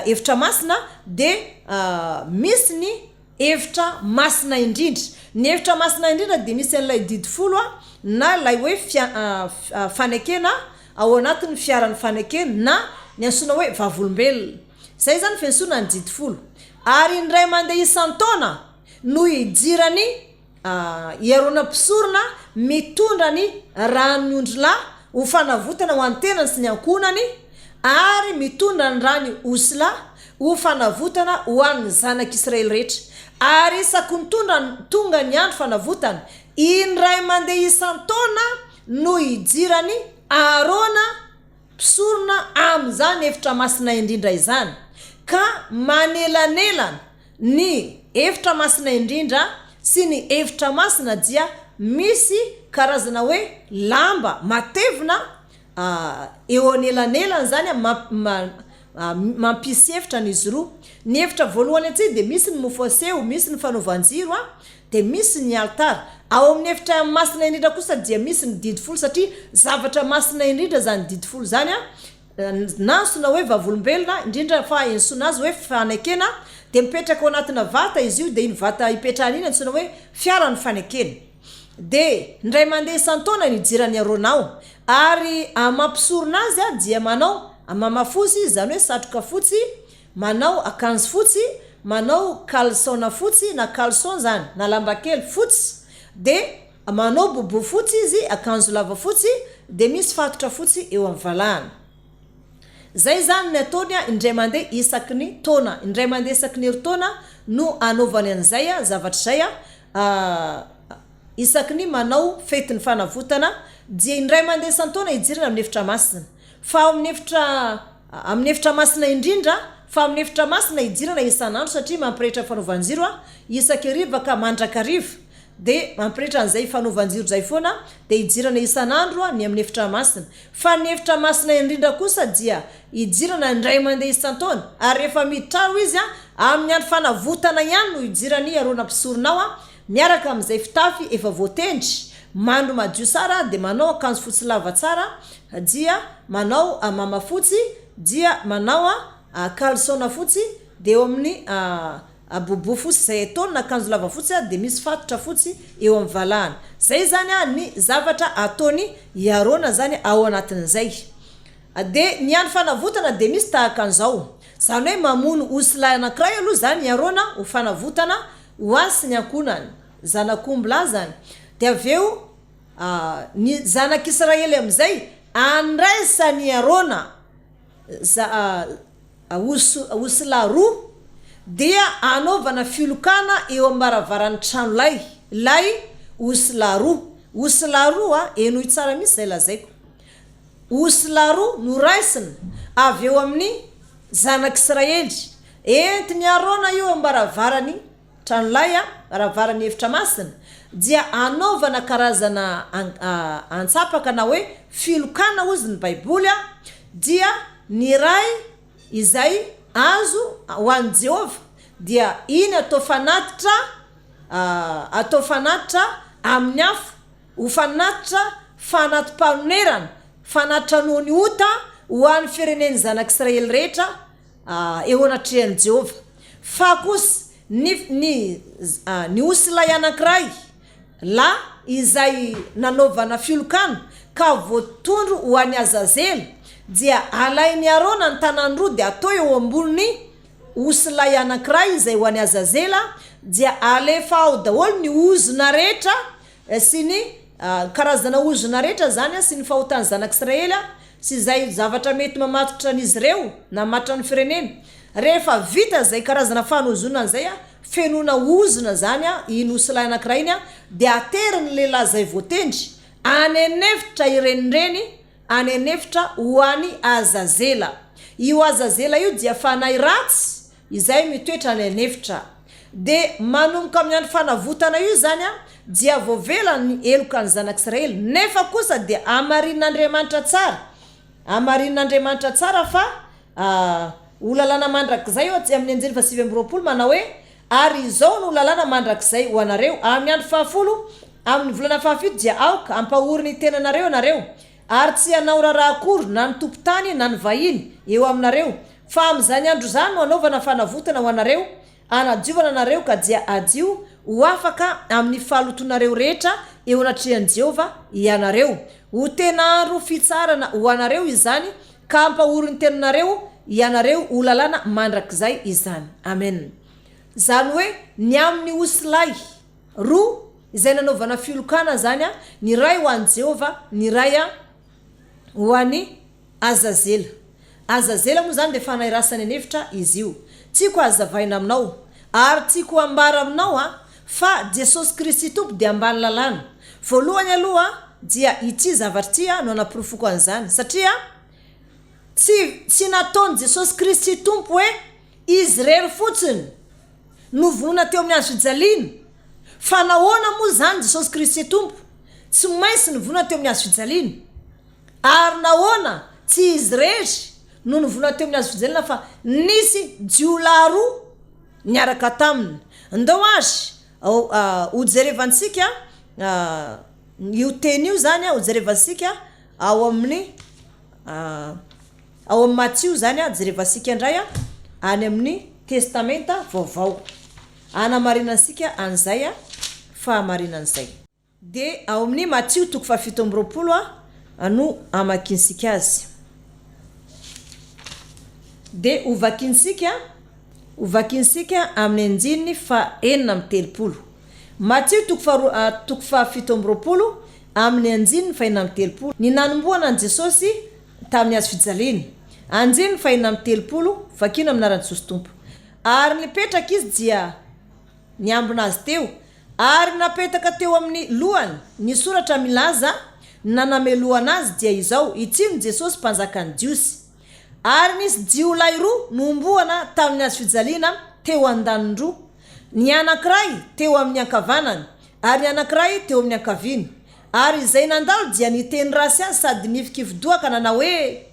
Speaker 2: hevitra masina dia misy ny hevitra masina indrindra. Ny hevitra masina indrindra dia misy an'ilay didifolo na ilay hoe fanekena ao anatin'ny fiaran'ny fanekena na ny antsoina hoe vavolombelona. Zay zany fiantsoana ny didifolo. Ary indray mandeha isan-taona no hijirany i Arona mpisorona mitondra ny rano ondrilahy ho fanavotana ho an'ny tenany sy ny ankonany, ary mitondra ny rano osila ho fanavotana ho an'ny zanak'Israely rehetra. Ary isaky ny tonga ny andro fanavotana, indray mandeha isan-taona no hijirany Arona mpisorona amin'izany hevitra masina indrindra izany. Ka manelanelana ny hevitra masina indrindra sy ny hevitra masina dia misy karazana hoe lamba matevina eo anelanelana zany mampisy hevitra n'izy roa. Ny hevitra voalohany aty dia misy ny mofoseo, misy ny fanovanjiro dia misy ny altara. Ao amin'ny hevitra masina indrindra kosa dia misy ny didifolo, satria zavatra masina indrindra zany didifolo zany nansona hoe vavolombelona indrindra fa ensona azy hoe fanekena dia mipetraka ao anatina vata izy io dia iny vata ipetrahany iny antsona hoe fiaran'ny fanekena. Dia indray mandeha isan-taona ny jirany Arona ao, ary mampisorona azy dia manao mamafotsy zany hoe satroka fotsy, manao akanjo fotsy, manao kalsona fotsy na kalson zany na lamba kely fotsy, dia manao bobo fotsy izy, akanjo lava fotsy, dia misy fatotra fotsy eo amin'ny valahany. Zay zany ny ataony indray mandeha isaky ny taona, indray mandeha isaky ny herintaona no anaovany an'izay zavatra zay isaky ny manao fety ny fanavotana, dia indray mandeha isan-taona hijirana amin'ny hevitra masina. Fa amin'ny hevitra masina indrindra, fa amin'ny hevitra masina hijirana isan'andro, satria mampirehitra fanovanjiro isaky hariva ka mandrakariva, dia mampirehitra an'izay fanovanjiro zay foana, dia hijirana isan'andro ny amin'ny hevitra masina. Fa ny hevitra masina indrindra kosa dia hijirana indray mandeha isan-taona, ary rehefa miditra ao izy amin'ny andro fanavotana ihany no hijirany Arona mpisorona ao miaraka amin'izay fitafy efa voatendry, mando madio tsara, dia manao akanjo fotsy lava tsara, dia manao mama fotsy, dia manao kalsona fotsy, dia eo amin'ny bobo fotsy zay ataony na akanjo lava fotsy dia misy fatotra fotsy eo amin'ny valahany. Zay zany ny zavatra ataony i Arona zany ao anatin'izay. Dia ny andro fanavotana dia misy tahaka an'izao, zany hoe mamono osilay anankiray aloha zany i Arona ho fanavotana ho azy sy ny ankonany, zanak'omby zany. Dia avy eo ny zanak'Israely amin'izay andraisany Arona osila roa, dia anaovana filokana eo ambaravarany tranolay lay osila roa. Osila roa eno tsara misy zay lazaiko. Osila roa no raisina avy eo amin'ny zanak'Israely, entiny Arona eo ambaravarany tranolay, baravarany hevitra masina, dia anaovana karazana antsapaka na hoe filokana ozy ny baiboly dia ny ray izay azo ho an'i Jehova dia iny atao fanatitra amin'ny afo ho fanatitra fanatim-panonerana fanatitra nohony ota ho an'ny fireneny zanak'Israely rehetra eo anatrehan'i Jehova fa kosa ny osilay anankiray la izay nanaovana filokana ka voatondro ho an'ny Azazely dia alainy Arona ny tanany roa dia atao eo ambony osilay anankiray izay ho an'ny Azazela dia alefa ao daholo ny ozona rehetra sy ny karazana ozona rehetra zany sy ny fahotany zanak'Israely sy zay zavatra mety mamatotra an'izy ireo na matra ny firenena rehefa vita zay karazana fanozonana zay fenona ozona zany iny osilay anankiray iny dia ateriny lehilahy zay voatendry anenefitra irenireny anenefitra ho an'ny Azazela io Azazela io dia fanahy ratsy izay mitoetra anenefitra de manomboka amin'ny andro fanavotana io zany dia voavela ny elokany zanak'Israely nefa kosa dia amarin'Andriamanitra tsara fa olalana mandrakizay ohatsy amin'ny anjely fasivy amby roapolo manao hoe ary izao no lalana mandrakizay ho anareo amin'ny andro fahafolo amin'ny volana fahafito dia aoka ampahory ny tenanareo anareo ary tsy hanao raha akory na ny tompotany na ny vahiny eo aminareo fa amin'izany andro zany no anaovana fanavotana ho anareo anadiovana anareo ka dia adio ho afaka amin'ny fahalotonareo rehetra eo anatrehan'i Jehova ianareo ho tena andro fitsarana ho anareo izany ka ampahory ny tenanareo ianareo ho lalana mandrakizay izany amen zany hoe ny amin'ny osilay roa izay nanaovana filokana zany ny ray ho an'i Jehova ny ray ho an'ny Azazela moa zany dia fanahy rasany anefitra izy io tiako azavaina aminao ary tiako ambara aminao fa Jesosy Kristy tompo dia ambany lalàna voalohany aloha dia ity zavatra ty no anaporofoko an'izany satria tsy nataony Jesosy Kristy tompo hoe izy rery fotsiny novonona teo amin'ny andro fijaliana fa nahoana moa zany Jesosy Kristy tompo tsy maintsy novonona teo amin'ny andro fijaliana ary nahoana tsy izy rery no novonona teo amin'ny andro fijaliana fa nisy jiolahy roa niaraka taminy ndao azy ho jerevantsika io teny io zany ho jerevantsika ao amin'ny Matthieu zany jerevantsika indray any amin'ny testamenta vaovao anamarinantsika an'izay fahamarinan'izay de ao amin'ny Matthieu 7:70 no amakinsika azy de ovakinsika amin'ny anjininy fa 4:30 Matthieu 7:70 amin'ny anjininy fa 4:30 ny nanomboana an Jesosy tamin'ny azo fijaliana anjininy fa 4:30 vakino amin'aran'i Jesosy tompo ary nipetraka izy dia niambina azy teo ary napetaka teo amin'ny lohany ny soratra milaza nanameloana azy dia izao itsiny Jesosy mpanjakany jiosy ary nisy jiolahy roa nomboana tamin'ny azo fijaliana teo andaniny roa ny anankiray teo amin'ny ankavanany ary ny anankiray teo amin'ny ankaviny ary izay nandalo dia niteny rasy azy sady nifikifidoaka nanao hoe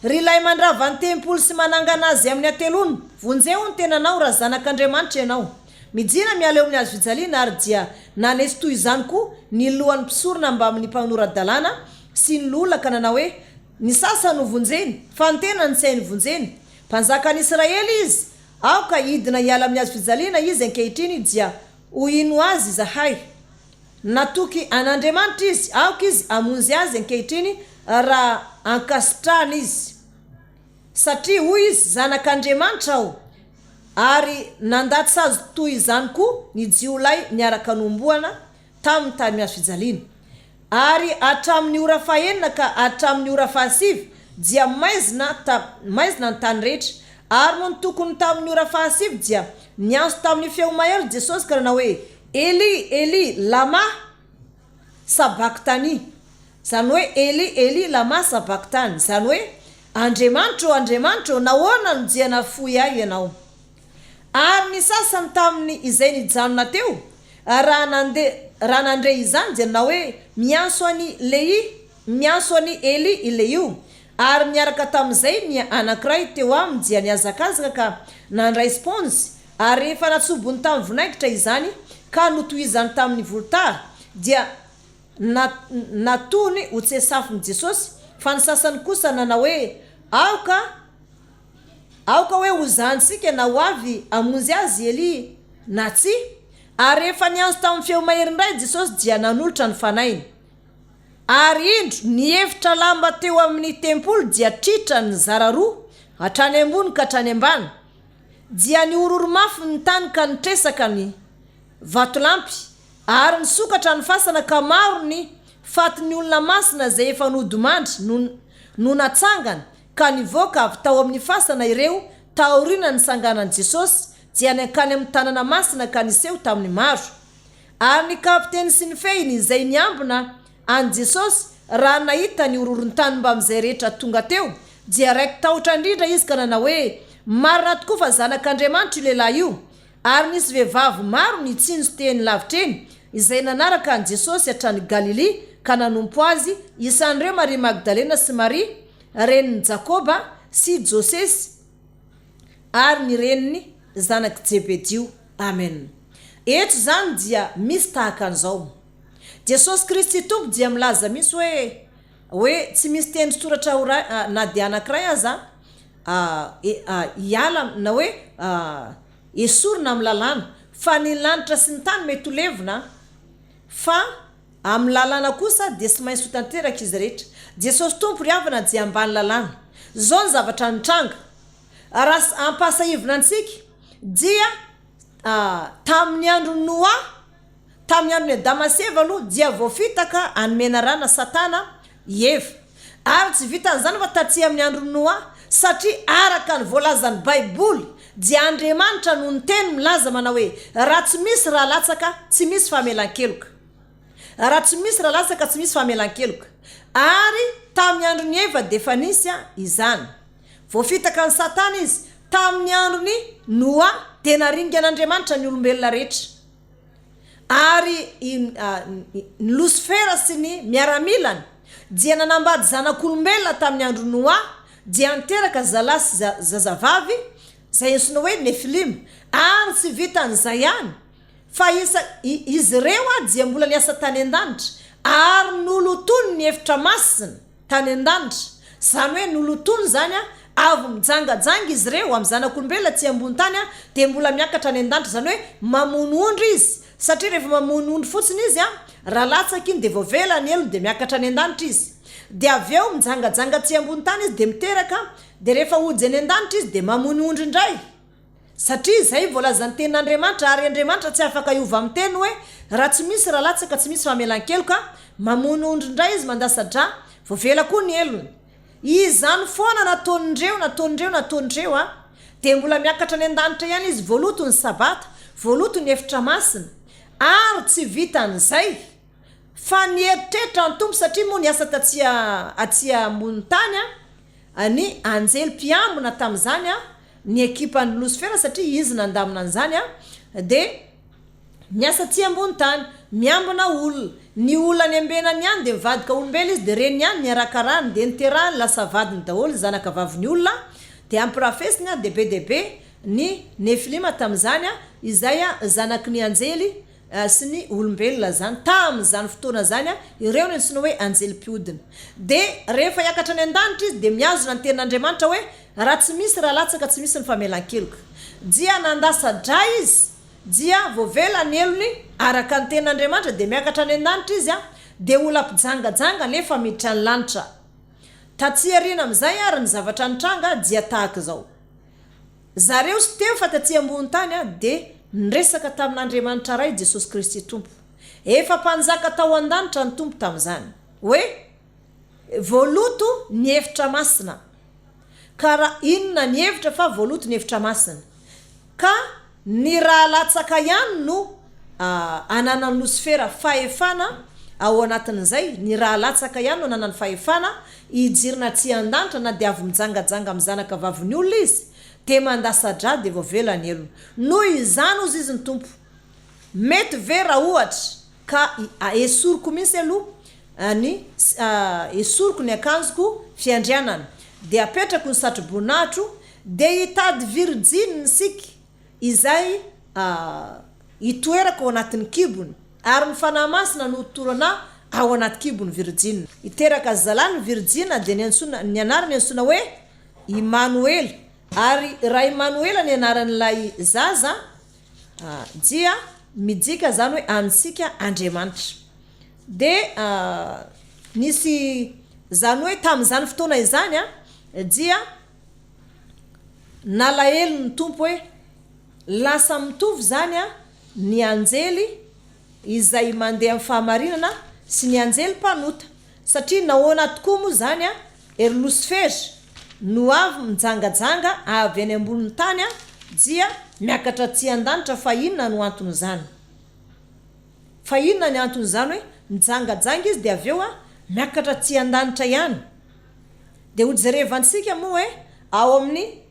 Speaker 2: ry lay mandrava ny tempoly sy manangana azy amin'ny atelony vonjeo ny tenanao raha zanak'Andriamanitra ianao mijina miala eo amin'ny azo fijaliana ary dia nanesy toy izany koa ny lohan'ny mpisorona mba amin'ny mpanorad-dalàna sy ny lolaka nanao hoe ny sasany ho vonjeny fa ny tenany tsy hainy vonjeny mpanjakan'i Israely izy aoka idina hiala amin'ny azo fijaliana izy ankehitriny dia ho ino azy zahay natoky an'Andriamanitra izy aoka izy amonjy azy ankehitriny raha ankasitrahana izy satria hoy izy zanak'Andriamanitra aho ary nandatsy azy toy izany koa ny jiolay niaraka nomboana tamin'ny tany azo fijaliana ary hatramin'ny ora fahenina ka hatramin'ny ora fahasivy dia maizina ny tany rehetra ary no ny tokony tamin'ny ora fahasivy dia nianso tamin'ny feo mahery Jesosy ka nanao hoe Eli Eli lama sabachthani zany hoe Eli Eli lama sabachthani zany hoe Andriamanitra nahoana no jiana foy ahy ianao ary ny sasany tamin'ny izay nijanona teo raha nandeha raha nandray izany dia na hoe mianso any mianso any Eli ile io ary miaraka tamin'izay ny anankiray teo aminy dia niazakazaka ka nandray sponsy ary rehefa natsobony tamin'ny vinaingitra izany ka notohizany tamin'ny volotara dia natony ho tsesafiny Jesosy fa ny sasany kosa nana hoe aoka hoe hozantsika na ho avy amonjy azy Eli na tsy. Ary rehefa nianso tamin'ny feo mahery indray Jesosy dia nanolotra ny fanainy ary indro nihevitra lamba teo amin'ny tempolo dia tritra ny zara roa hatrany ambony ka hatrany ambany dia niororo mafy ny tany ka nitresaka ny vatolampy ary nisokatra ny fasana ka maro ny fatin'ny olona masina zay efa nodomandry no natsangana ka nivoaka avy tao amin'ny fasana ireo taorina ny sanganan'i Jesosy dia nankany amin'ny tanana masina ka niseho tamin'ny maro ary ny kapiteny sy ny fehiny izay niambina an Jesosy raha nahita ny ororony tany mba amin'izay rehetra tonga teo dia raiky tahotra indrindra izy ka nana hoe marina tokoa fa zanak'Andriamanitra io lehilahy io ary nisy vehivavy maro nitsinjo teny lavitreny izay nanaraka an Jesosy hatrany Galili ka nanompo azy isan'ireo Maria Magdalena sy Maria reniny Jakoba sy Josesy ary ny reniny zanaky Jebedio. Amen. Eto zany dia misy tahaka an'izao Jesosy Kristy tompo dia milaza misy hoe tsy misy teny soratra na dia anankiray aza iala na hoe esorina amin'ny lalàna fa ny lanitra sy ny tany mety ho levina fa amin'ny lalàna kosa dia sy maintsy ho tanteraka izy rehetra. Jesosy tompo ry havana dia ambany lalàna zao ny zavatra nitranga raha ampasahivina antsika dia tamin'ny andro Noa tamin'ny andro ny Damaseva aloha dia voafitaka anomena rana Satana Eva ary tsy vitan'izany fa taty amin'ny andro Noa satria araka ny voalazan'ny Baiboly dia Andriamanitra no niteny milaza manao hoe raha tsy misy raha latsaka tsy misy famelan-keloka, raha tsy misy raha latsaka tsy misy famelan-keloka. Ary tamin'ny andro ny Eva dia efa nisy izany voafitaka ny Satana izy tamin'ny andro ny Noa dia naringan'Andriamanitra ny olombelona rehetra ary ny Lucifera sy ny miaramilany dia nanambady zanak'olombelona tamin'ny andro Noa dia niteraka zalahy sy zazavavy zay ensina hoe Nefilim ary tsy vitan'izay ihany fa izy ireo dia mbola niasa tany an-danitra ary nolotony ny hevitra masina tany an-danitra zany hoe nolotony zany avy mijangajanga izy ireo amin'ny zanak'olombelona tsy ambony tany dia mbola miakatra any an-danitra zany hoe mamonoondry izy satria rehefa mamonoondry fotsiny izy raha latsaka iny dia voavela ny elo dia miakatra any an-danitra izy dia avy eo mijangajanga tsy ambony tany izy dia miteraka dia rehefa ody any an-danitra izy dia mamonoondry indray satria zay voalazan'ny tenin'Andriamanitra ary Andriamanitra tsy afaka iova amin'ny teny hoe raha tsy misy raha latsaka tsy misy famelan-keloka mamonoondry indray izy mandasadra voavela koa ny elony izany foana nataonindreo dia mbola miakatra any an-danitra ihany izy voaloto ny sabata voaloto ny hevitra masina ary tsy vitan'izay fa nieritreritra ny tompo satria moa niasa atsy ambony tany ny anjely mpiambina tamin'izany ny ekipan'ny Lucifera satria izy nandamina an'izany dia niasa atsy ambony tany miambina olona ny olona ny ambenany ihany dia mivadika olombelona izy dia reny ihany niarakarany dia niterahany lasa vadiny daholo zanaka vavin'ny olona dia amprofesiny dia be deabe ny Nefilima tamin'izany izay zanaky ny anjely sy ny olombelona zany tamin'izany fotoana zany ireo no antsoina hoe anjely mpiodina dia rehefa hiakatra any an-danitra izy dia miazona ny tenin'Andriamanitra hoe raha tsy misy raha latsaka tsy misy ny famelan-keloka dia nandasa-dra izy dia voavela ny elony araka ny tenin'Andriamanitra dia miakatra any an-danitra izy dia ola mpijangajanga nefa miditra ny lanitra tatsy arina amin'izay ary ny zavatra nitranga dia tahaka izao zareo sy teo fa tatsy ambony tany dia niresaka tamin'Andriamanitra ray Jesosy Kristy tompo efa mpanjaka tao an-danitra ny tompo tamin'izany hoe voaloto ny hevitra masina karaha inona ny hevitra fa voaloto ny hevitra masina ka ny raha latsaka ihany no ananan'ny Lucifera fahefana ao anatin'izay ny raha latsaka ihany no ananany fahefana hijirina tsy an-danitra na dia avy mijangajanga amin'ny zanaka vavin'ny olona izy dia mandasa-dra dia voavela ny elona noho izany ozy izy ny tompo mety vera ohatra ka esoriko mihitsy aloha ny esoriko ny akanjoko fiandrianana de apetrako ny satroboninahitro de hitady virjine sika izay itoerako ao anatin'ny kibony ary ny fanahy masina no torana ao anaty kibony virjine iteraka zalany virjine de ny anarany ansona hoe Emmanuel ary raha Emmanuel ny anaran'ilay zaza dia mijika zany hoe amintsika Andriamanitra de nisy zany hoe tamin'izany fotoana izany dia nalahelo ny tompo hoe lasa mitovy zany ny anjely izay mandeha amin'ny fahamarinana sy ny anjely mpanota satria nahoana tokoa moa zany ery Lucifer no avy mijangajanga avy any ambonin'ny tany dia miakatra tsy an-danitra fa inona no antony zany fa inona ny antony zany hoe mijangajanga izy de aveo miakatra tsy an-danitra ihany de hojerevantsika moa hoe ao amin'ny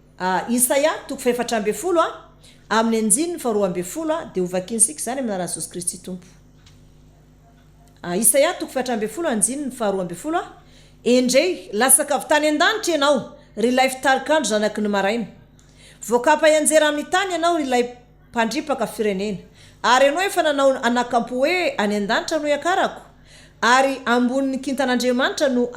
Speaker 2: Isaia 4:12 amin'ny 9:12 de hovakinsika zany amin'ny anaran'i Jesosy Kristy tompo Isaia 4:12 9:12 endrey lasaka avy tany an-danitra ianao ry lay fitarikandro zanaky ny maraina voakapa ianjera amin'ny tany ianao ry lay mpandripaka firenena ary ianao efa nanao anakampo hoe any an-danitra no iakarako ary ambonin'ny kintan'Andriamanitra no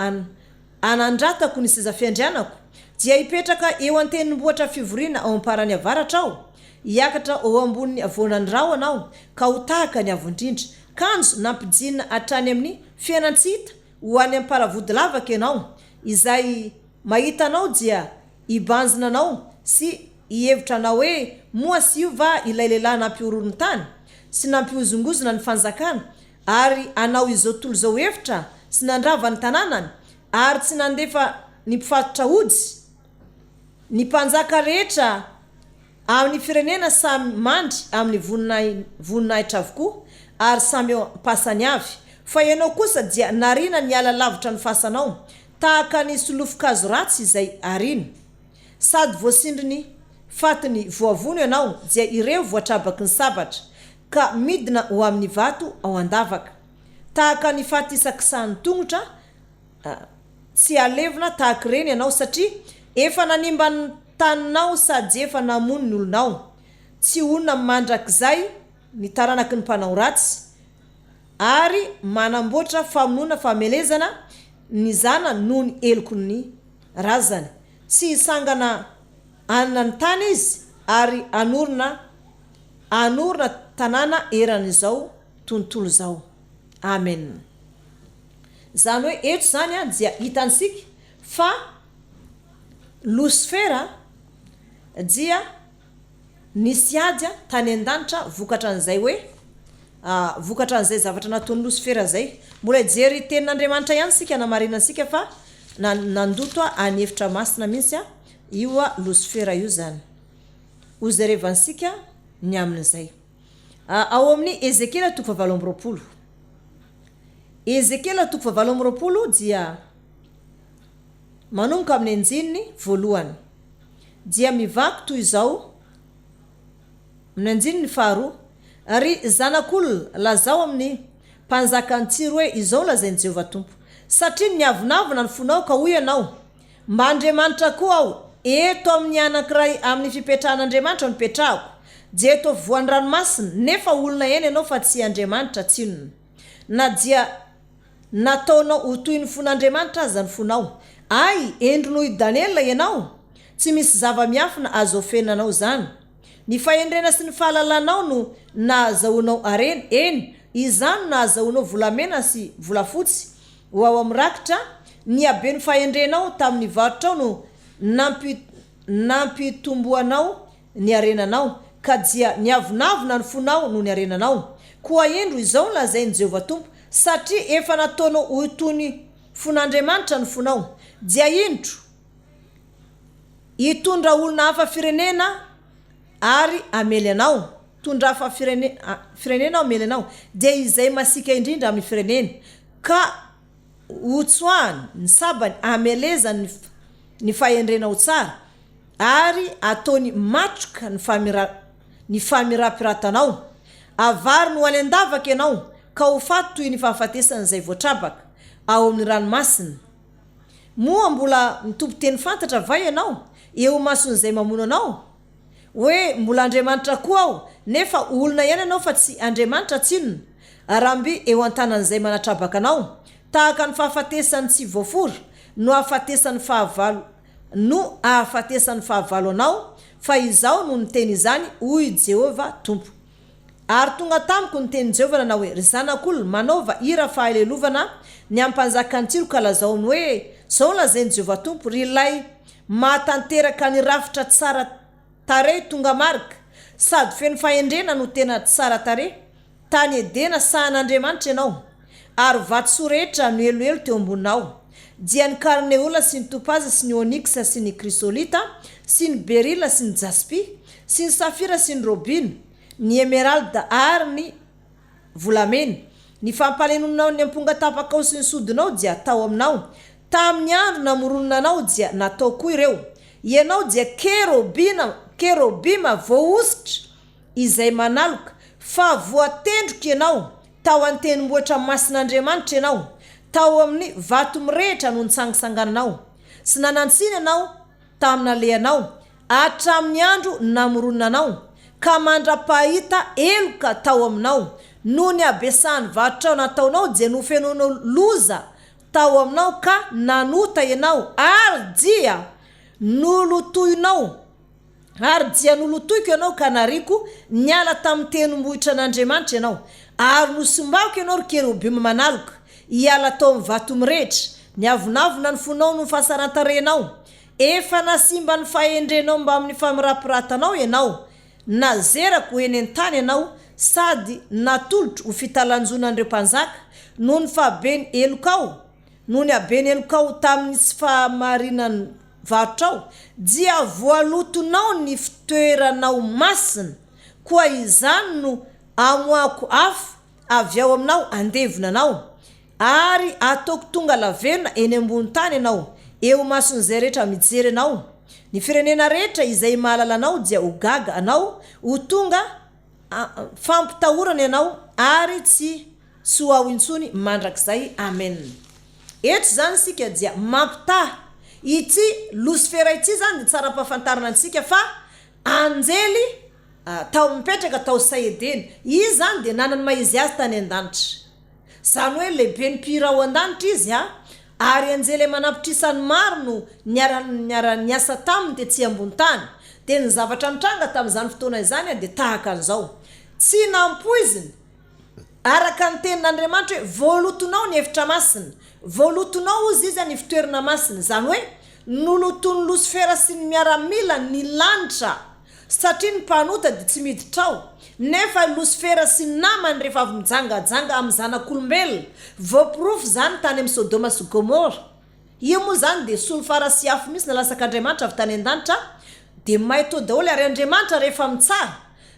Speaker 2: anandratako ny seza fiandrianako dia hipetraka eo an-tendrombohitra fivoriana ao amparany avaratra ao hiakatra ao ambonin'ny avonany rao anao ka ho tahaka ny avondrindra kanjo nampijina atrany amin'ny fiainantsita ho any amparavody lavaka ianao izay mahita anao dia ibanjina anao sy ihevitra anao hoe moa sy io va ilay lehilahy nampiorony tany sy nampiozongozona ny fanjakana ary anao izao tolo zao hevitra sy nandrava ny tanànany ary tsy nandefa ny mpifatotra ody ny mpanjaka rehetra amin'ny firenena samy mandry amin'ny voninahitra avokoa ary samy pasany avy fa ianao kosa dia narina ny ala lavitra ny fasanao tahaka ny solofokazo ratsy izay arina sady voasindry ny fatiny voavono ianao dia ireo voatrabaky ny sabatra ka midina ho amin'ny vato ao andavaka tahaka ny fatisakisany tongotra tsy alevina tahaka reny ianao satria efa nanimba ny taninao sady efa namony ny olonao tsy olona mandrakizay ny taranaky ny mpanao ratsy ary manamboatra famonona famelezana ny zana noho ny eloko ny razana tsy hisangana anina ny tany izy ary anorina tanàna eran'izao tontolo zao amen zany hoe eto zany dia hitansika fa Lucifer dia nisy ady tany an-danitra vokatra an'izay hoe vokatra an'izay zavatra nataon'ny Lucifer zay mbola jery tenin'Andriamanitra ihany sika namarina ansika fa nandoto any hevitra masina mihitsy io Lucifer io zany hojerevansika ny amin'izay ao amin'ny Ezekiel 7:20 Ezekiel 7:20 dia manomboka amin'ny anjininy voalohany dia mivaky toy izao amin'ny anjininy faharoa ary zanak'olona lazao amin'ny mpanjakany tsiro hoe izao lazainy Jehovah tompo satria niavonavona ny fonao ka hoy ianao mba Andriamanitra koa aho eto amin'ny anankiray amin'ny fipetrahan'Andriamanitra no petrahako dia eto voan'ny ranomasina nefa olona eny ianao fa tsy Andriamanitra tsinona na dia nataonao ho toy ny fon'Andriamanitra aza ny fonao ay endronoho i Daniel ianao tsy misy zava-miafina azo ofenanao zany ny fahendrena sy ny fahalalanao no nahazahoanao areny eny izany nahazahoanao volamena sy volafotsy ho ao amin'ny rakitra ny abe ny fahendrenao tamin'ny varotrao no nampitomboanao ny arenanao ka dia niavonavona ny fonao no ny arenanao koa endro izao lazainy Jehovah tompo satria efa nataonao ho toy ny fon'Andriamanitra ny fonao dia indro hitondra olona hafa firenena ary amely anao tondra hafa firenena amely anao dia izay masika indrindra amin'ny firenena ka hotsoahany ny sabany amelezany ny fahendrenao tsara ary ataony matroka ny famirapiratanao avary no any andavaka ianao ka ho faty toy ny fahafatesan'izay voatrabaka ao amin'ny ranomasina. Moa mbola mitombo teny fantatra va ianao eo mason'izay mamono anao hoe mbola Andriamanitra koa aho nefa olona ihany ianao fa tsy Andriamanitra tsinona. Aramby eo an-tanan'izay manatrabaka anao tahaka ny fahafatesan'ny tsy voafory no ahafatesan'ny fahavalo anao fa izao no niteny izany hoy Jehova Tompo. Ary tonga tamiko ny teny Jehova nanao hoe ry zanak'olona manaova hira fahalelovana ny ampanjakany tsiro ka lazaony hoe zao lazainy Jehova Tompo ry lay mahatanteraka ny rafitra tsara tare tonga marika sady feno fahendrena no tena tsara tare tany edena sahan'Andriamanitra ianao ary vatosoa rehetra no elohelo teo amboninao dia ny karneola sy ny topaza sy ny onyxa sy ny krisolita sy ny berila sy ny jaspi sy ny safira sy ny robino ny emeralda ary ny volamena ny fampalenonao ny amponga tapakao sy ny sodinao dia atao aminao tamin'ny andro namoronona anao dia natao koa ireo ianao dia kerobima voaositra izay manaloka fa voatendroka ianao tao an-tenimbohitra masin'Andriamanitra ianao tao amin'ny vato mirehitra no nitsangisangananao sy nanantsina ianao tamina leanao hatramin'ny andro namoronona anao ka mandra-pahita eloka tao aminao no ny abesahany varotrao nataonao dia nofenonao loza tao aminao ka nanota ianao ary dia nolotoinao ary dia nolotoiko ianao ka nariko niala tamin'ny tenimbohitra n'Andriamanitra ianao ary nosombako ianao ry kerobima manaloka hiala tao amin'ny vato mirehitra ny avonavona ny fonao no fahasarantarenao efa nasimba ny fahendrenao mba amin'ny famirapiratanao ianao nazerako eny an-tany ianao sady natolotro ho fitalanjonan'ireo mpanjaka noho ny fahabeny elokao tamin'ny tsy fahamarinany varotrao dia voalotonao ny fitoeranao masina koa izany no amoako afo avy ao aminao andevonanao ary ataoko tonga laverina eny ambony tany ianao eo mason'izay rehetra mijery anao ny firenena rehetra izay mahalala anao dia ho gaga anao ho tonga fampitahorana ianao ary tsy soa intsony mandrakizay. Amen. Eto zany sika dia mampitahy ity Lucifera ity zany dia tsara mpahafantarana antsika fa anjely tao mipetraka tao saedeny izy zany dia nanany maizy azy tany an-danitra zany hoe lehibe ny mpira ao an-danitra izy ary anjely manapitrisany maro no niasa taminy dia tsy ambony tany dia ny zavatra nitranga tamin'izany fotoana izany dia tahaka an'izao tsy nampoiziny araka ny tenin'Andriamanitra hoe voalotonao ny efitra masina voalotonao izy ny fitoerana masina zany hoe nolotony Lucifera sy ny miaramila ny lanitra satria ny mpanota dia tsy miditrao nefa Lucifera sy ny namany rehefa avy mijangajanga amin'ny zanak'olombelona voapirofo zany tany amin'ny Sodoma sy Gomora io moa zany dia solofara sy afo misy nalasak'Andriamanitra avy tany an-danitra dia mahito daholo ary Andriamanitra rehefa mitsara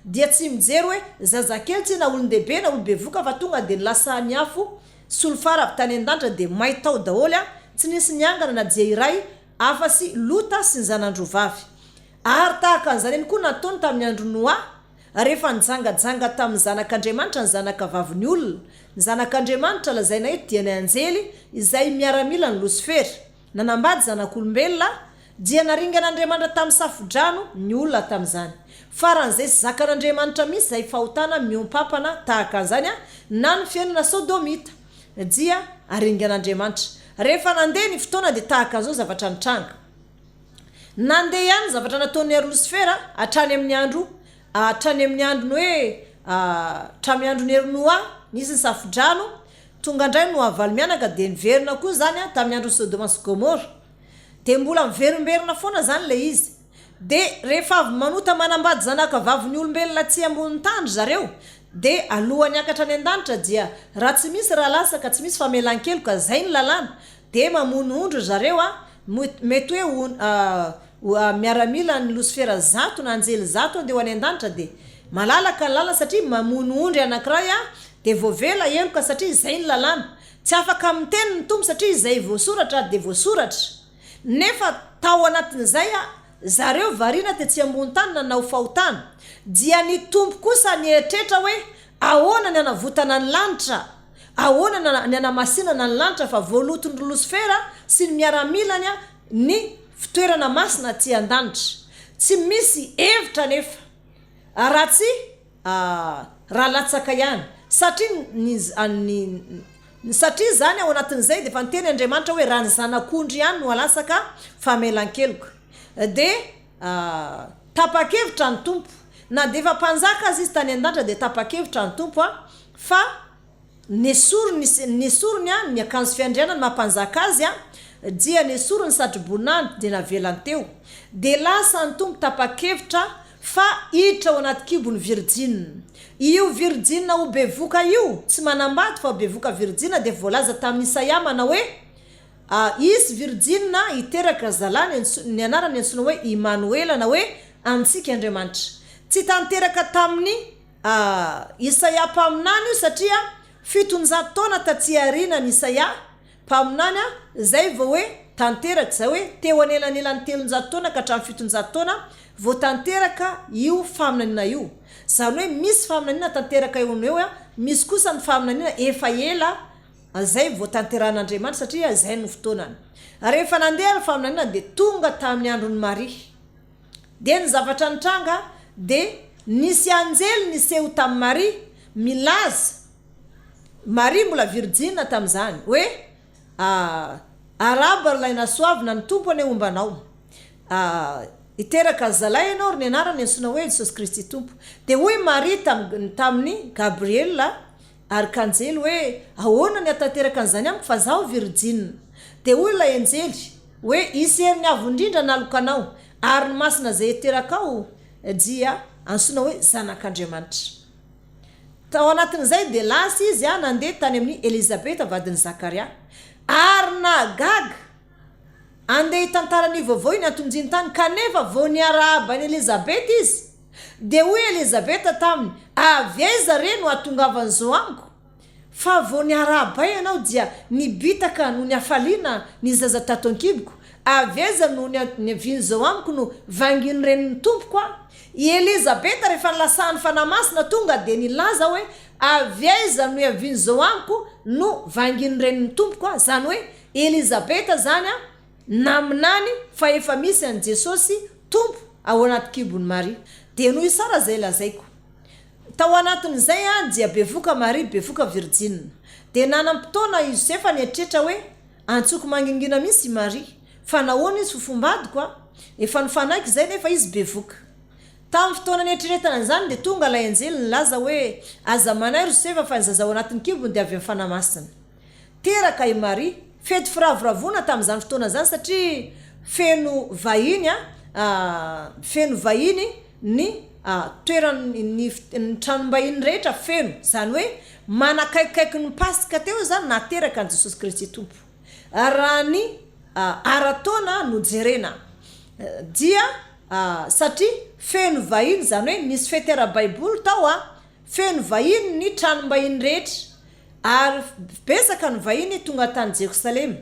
Speaker 2: dia tsy mijery hoe zazakely tsy na olon-dehibe na olobevoka fa tonga dia nilasa ny afo solofara avy tany an-danitra dia mahitao daholo tsy nisy niangana na dia iray afa-sy Lota sy ny zanandrovavy ary tahaka an'izany koa nataony tamin'ny andro Noa rehefa nijangajanga tamin'ny zanak'Andriamanitra ny zanakavaviny olona ny zanak'Andriamanitra lazaina eto dia ny anjely izay miaramila ny Lucifera nanambady zanak'olombelona dia naringan'Andriamanitra tamin'ny safodrano ny olona tamin'izany faran'izay sy zakan'Andriamanitra misy izay fahotana miompapana tahaka an'izany na ny fiainana Sodomita dia aringan'Andriamanitra rehefa nandeha ny fotoana dia tahaka an'izao zavatra nitranga nandeha ihany zavatra nataon'ny ary Lucifera hatrany amin'ny andro ny hoe hatramin'ny andro ny ery Noa nisy ny safodrano tonga indray no avaly mianaka dia niverina koa zany tamin'ny andro Sodoma sy Gomora dia mbola miverimberina foana zany le izy dia rehefa avy manota manambady zanakavaviny olombelona tsy ambony tany zareo dia alohany akatra any an-danitra dia raha tsy misy raha lasa ka tsy misy famelan-kelo ka zay ny lalàna dia mamono ondro zareo mety hoe miaramila ny Lucifera zato na anjely zato dia ho any an-danitra dia malalaka ny lala satria mamono ondry anankiray dia voavela eloka satria izay ny lalàna tsy afaka miteny ny tompo satria izay voasoratra dia voasoratra nefa tao anatin'izay zareo variana dia tsy ambony tany nanao fahotana dia ny tompo kosa nietrehitra hoe ahoana ny anavotana ny lanitra, ahoana ny anamasinana ny lanitra fa voalotony Lucifer sy ny miaramilany ny fitoerana masina ty an-danitra. Tsy misy hevitra nefa ratsy raha latsaka ihany satria zany ao anatin'izay de efa niteny Andriamanitra hoe raha ny zanak'ondry ihany no alasaka famelan-keloka. De tapa-kevitra ny tompo na de efa mpanjaka azy izy tany an-danitra de tapa-kevitra ny tompo fa nesorony ny akanjo fiandrianany mampanjaka azy dia nesorony satroboninany de navelany teo. De lasa ny tompo tapa-kevitra fa hiditra ao anaty kibony Virgine. Io Virgine ho bevoka io tsy manambady fa bevoka Virgine de voalaza tamin'ny Isaia manao hoe isy Virgine hiteraka zalany ny anarany antsoina hoe Emmanuel na hoe amintsika Andriamanitra. Tsy tanteraka tamin'ny Isaia Mpaminany io satria 700 taona taty aoriana ny Isaia Mpaminany zay vao hoe tanteraka zay hoe teo anelanelan'ny 300 taona ka hatramin'ny 700 taona vao tanteraka io faminanina io. Zany hoe misy faminanina tanteraka eo eo misy kosa ny faminanina efa ela zay vao tanteran'Andriamanitra satria zay no fotoanany. Rehefa nandeha faminanina de tonga tamin'ny andron'ny Maria. De ny zavatra nitranga de nisy anjely niseho tamin'ny Maria milaza Maria mbola Virgine tamin'izany hoe araba laina soavina ny tompo any ombanao. Iteraka zalay ianao ry ny anarany antsoina hoe Jesosy Kristy tompo. De hoy Maria tamin'ny Gabriel arkanjely hoe ahoana ny atateraka an'izany amiko fa zaho Virgine. De hoy ilay anjely hoe isy herin'ny avo indrindra nalokanao ary ny masina zay iteraka ao dia antsoina hoe zanak'Andriamanitra. Tao anatin'izay de lasa izy nandeha tany amin'ny Elizabeta vadin'ny Zakaria ary nagaga andeha tantarany vaovao iny antonjiny tany kanefa vao niarahaba ny Elizabeta izy de hoy Elizabeta taminy aveza re no atongavany zao amiko fa vao niarahaba ianao dia nibitaka no niafaliana ny zaza tato an-kiboko aveza no niaviny zao amiko no vanginy reniny tompoko Elizabeta rehefa nilasahany fanamasina tonga de nilaza hoe aveza no niaviny zao amiko no vanginy reniny tompoko zany hoe Elizabeta zany naminany fa efa misy an Jesosy tompo ao anaty kibony Maria. De noho isara zay lazaiko tao anatin'izay dia bevoka Maria bevoka Virgine. De nanampotona Josefa nietrehitra hoe antsoko mangingina misy Maria fa nahoana izy fofombadiko efa nifanaiky zay nefa izy bevoka. Tamin'ny fotoana nieritreretana zany de tonga lay anjely nilaza hoe aza manay Josefa fa nizaza ao anatin'ny kibony de avy am'fanamasina. Teraka i Maria fety firavoravona tamin'izany fotoana zany satria feno vahiny ny toerany ny tranom-bahiny rehetra feno zany hoe manakaikikaiky ny pasika teo zany nateraka an Jesosy Kristy tompo raha ny arataona no jerena dia satria feno vahiny zany hoe misy fety ara-baiboly tao feno vahiny ny tranom-bahiny rehetra ary besaka ny vahiny tonga tany Jerusalema.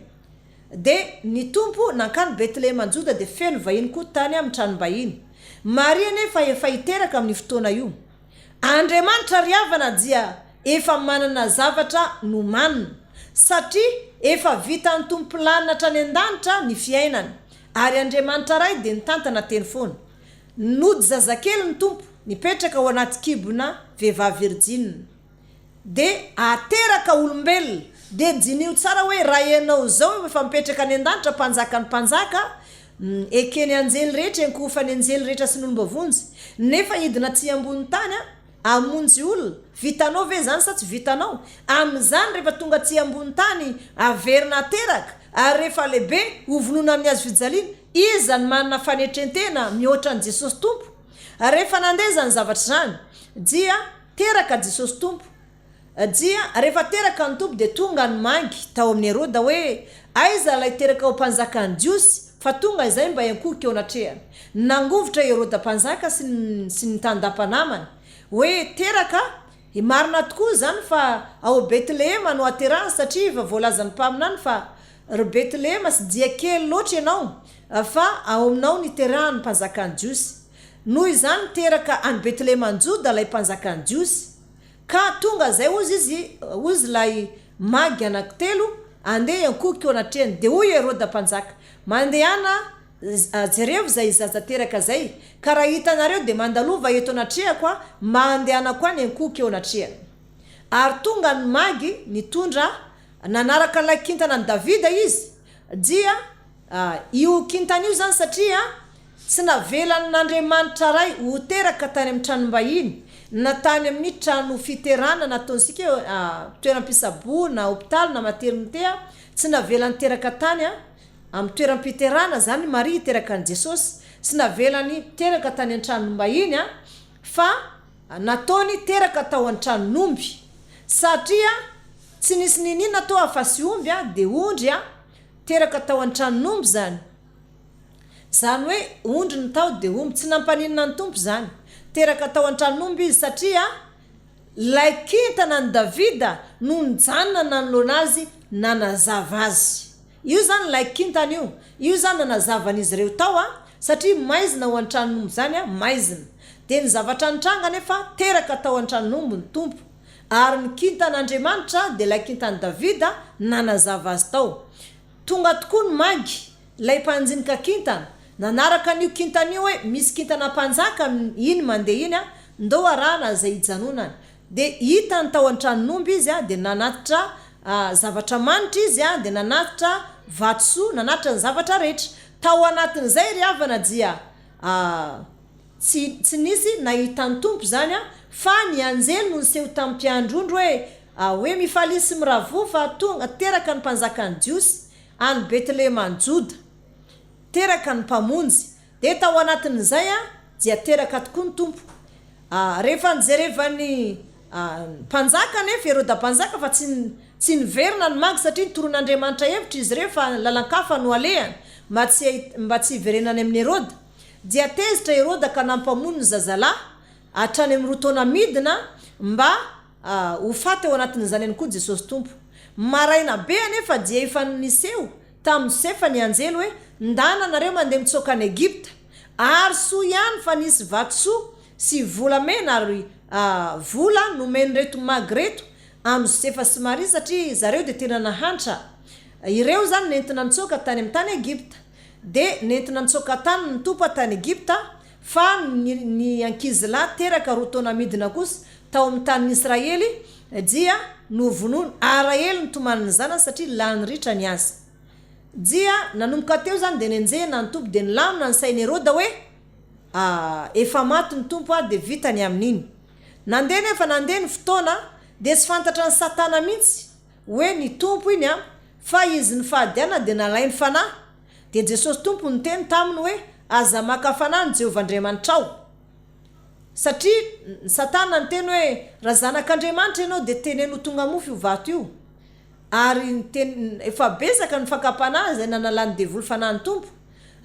Speaker 2: De ny tompo nankany Betlehema Juda de feno vahiny koa tany amin'ny tranom-bahiny. Maria nefa efa hiteraka amin'ny fotoana io. Andriamanitra riavana dia efa manana zavatra nomanina satria efa vita ny tompo lanina hatrany an-danitra ny fiainany ary Andriamanitra ray de nitantana teny foana. Nody zazakely ny tompo nipetraka ao anaty kibona vehivavy Virgine. De ateraka olombelona de jinio tsara hoe raha ianao zao efa mipetraka any an-danitra mpanjaka ny mpanjaka ekeny anjely rehetra enkofany anjely rehetra sy ny olombavonjy nefa hidina tsy ambony tany amonjy olona vitanao ve zany sa tsy vitanao amin'izany rehefa tonga tsy ambony tany averina ateraka ary rehefa lehibe hovonona amin'ny azo fijaliana izany manana fanetrentena mihoatra ny Jesosy tompo rehefa nandeha zany zavatra zany dia teraka Jesosy tompo dia rehefa teraka ny tompo de tonga ny mangy tao amin'ny Heroda hoe aiza lay teraka ao mpanjaka ny Jiosy fa tonga izay mba yankoky eo anatrehany nangovotra Heroda mpanjaka sy ny tandapa-namany hoe teraka marina tokoa zany fa ao Betlehema no aterahany satria efa voalazany Mpaminany fa ry Betlehema sy dia kely loatra ianao fa ao aminao niterahany mpanjaka ny Jiosy noho izany teraka any Betlehema Juda lay mpanjaka ny Jiosy ka tonga zay ozy lay magy anankitelo andeha ankoky eo anatrehany de hoy Herode mpanjaka mandehana jerevo zay zazateraka zay ka raha hitanareo de mandalova eto anatrehako mandehana koa ny ankoky eo anatrehany ary tonga ny magy nitondra nanaraka lay kintana ny Davida izy dia io kintana io zany satria tsy navelany n'Andriamanitra ray ho teraka tany amin'ny tranom-bahiny na tany amin'ny trano fiterana nataonsika toeram-pisabona hôpitaly na maternité tsy navelany teraka tany amin'ny toeram-piterana zany Maria teraka ny Jesosy tsy navelany teraka tany an-tranom-bahiny fa nataony teraka tao an-tranon'omby satria tsy nisy ninina tao afasy omby de ondry teraka tao an-tranon'omby zany hoe ondry ny tao de omby tsy nampaninina ny tompo zany teraka tao an-tranon'omby izy satria lay kintana ny Davida no nijanona nanolonazy nanazava azy io zany lay kintana io zany nanazavanizy ireo tao satria maizina ho an-tranon'omby zany maizina de ny zavatra nitranga nefa teraka tao an-tranon'omby ny tompo ary ny kintan'Andriamanitra de lay kintany Davida nanazava azy tao tonga tokoa ny magy lay mpanjinika kintana nanaraka n'io kintana io hoe misy kintana mpanjaka iny mandeha iny ndao arana zay ijanonany de hitany tao an-tranon'omby izy de nanatitra zavatra manitra izy de nanatitra vatosoa nanatitra ny zavatra rehetra tao anatin'izay ry havana dia tsy nisy nahitany tompo zany fa ny anjely no niseho tamin'ny mpiandrondro hoe mifalisy miravo fa tonga teraka ny mpanjaka ny Jiosy any Betlehema ny Joda teraka ny mpamonjy de tao anatin'izay dia teraka tokoa ny tompo rehefa nijerevany mpanjaka nefa Herode mpanjaka fa tsy niverina ny magy satria nitoron'Andriamanitra hevitra izy rehefa lalan-kafa no alehany mba tsy hiverenany amin'ny Herode dia tezitra Herode ka nampamono ny zazalahy hatrany amin'ny rotaona midina mba ho faty ao anatin'izany any koa Jesosy tompo maraina be nefa dia efa niseho tamin'ny Josefa ny anjely hoe ndana nareo mandeha mitsoka any Egypta ary soa ihany fa nisy vatosoa sy volamena ary vola nomeny reto magy reto amin'ny Josefa sy Maria satria zareo de tena nahantra ireo zany nentina nitsoka tany amin'ny tany Egypta de nentina nitsoka tany ny tompo tany Egypta fa ny ankizy lahy teraka rotaona midina kosa tao amin'ny tany Israely dia novonono Araely ny tomaniny zana satria lany ritra ny azy dia nanomboka teo zany de nenjehana ny tompo de nilamina ny sainy Herode hoe efa maty ny tompo de vitany amin'iny nandeha nefa nandeha ny fotoana de tsy fantatra ny Satana mihitsy hoe ny tompo iny fa izy ny fahadiana de nalainy fanahy de Jesosy tompo niteny taminy hoe aza maka fanahy ny Jehovah-Andriamanitra satria ny Satana niteny hoe raha zanak'Andriamanitra ianao de teneno tonga mofy io vato io ary niteny efa besaka ny fakapanahy zay nanalany devoly fanahy ny tompo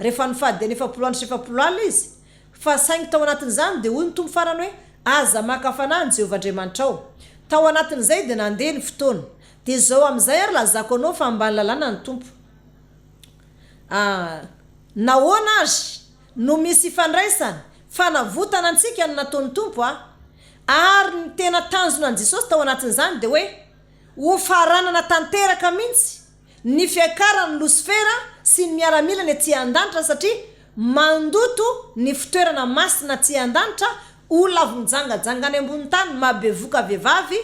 Speaker 2: rehefa ny fahadiana 700 alina izy fa saingy tao anatin'izany de hoy ny tompo farany hoe aza maka fanahy ny Jehovah-Andriamanitra tao anatin'izay de nandeha ny fotoana de zao am'izay ary lazako anao fa ambany lalàna ny tompo nahoana azy no misy fandraisany fa navotana antsika ny nataon'ny tompo ary ny tena tanjona ny Jesosy tao anatin'izany de hoe ho faranana tanteraka mihitsy ny fiakarany Lucifera sy ny miaramila ny aty an-danitra satria mandoto ny fitoerana masina aty an-danitra olona avy mijangajangany ambony tany mahabevoka vehivavy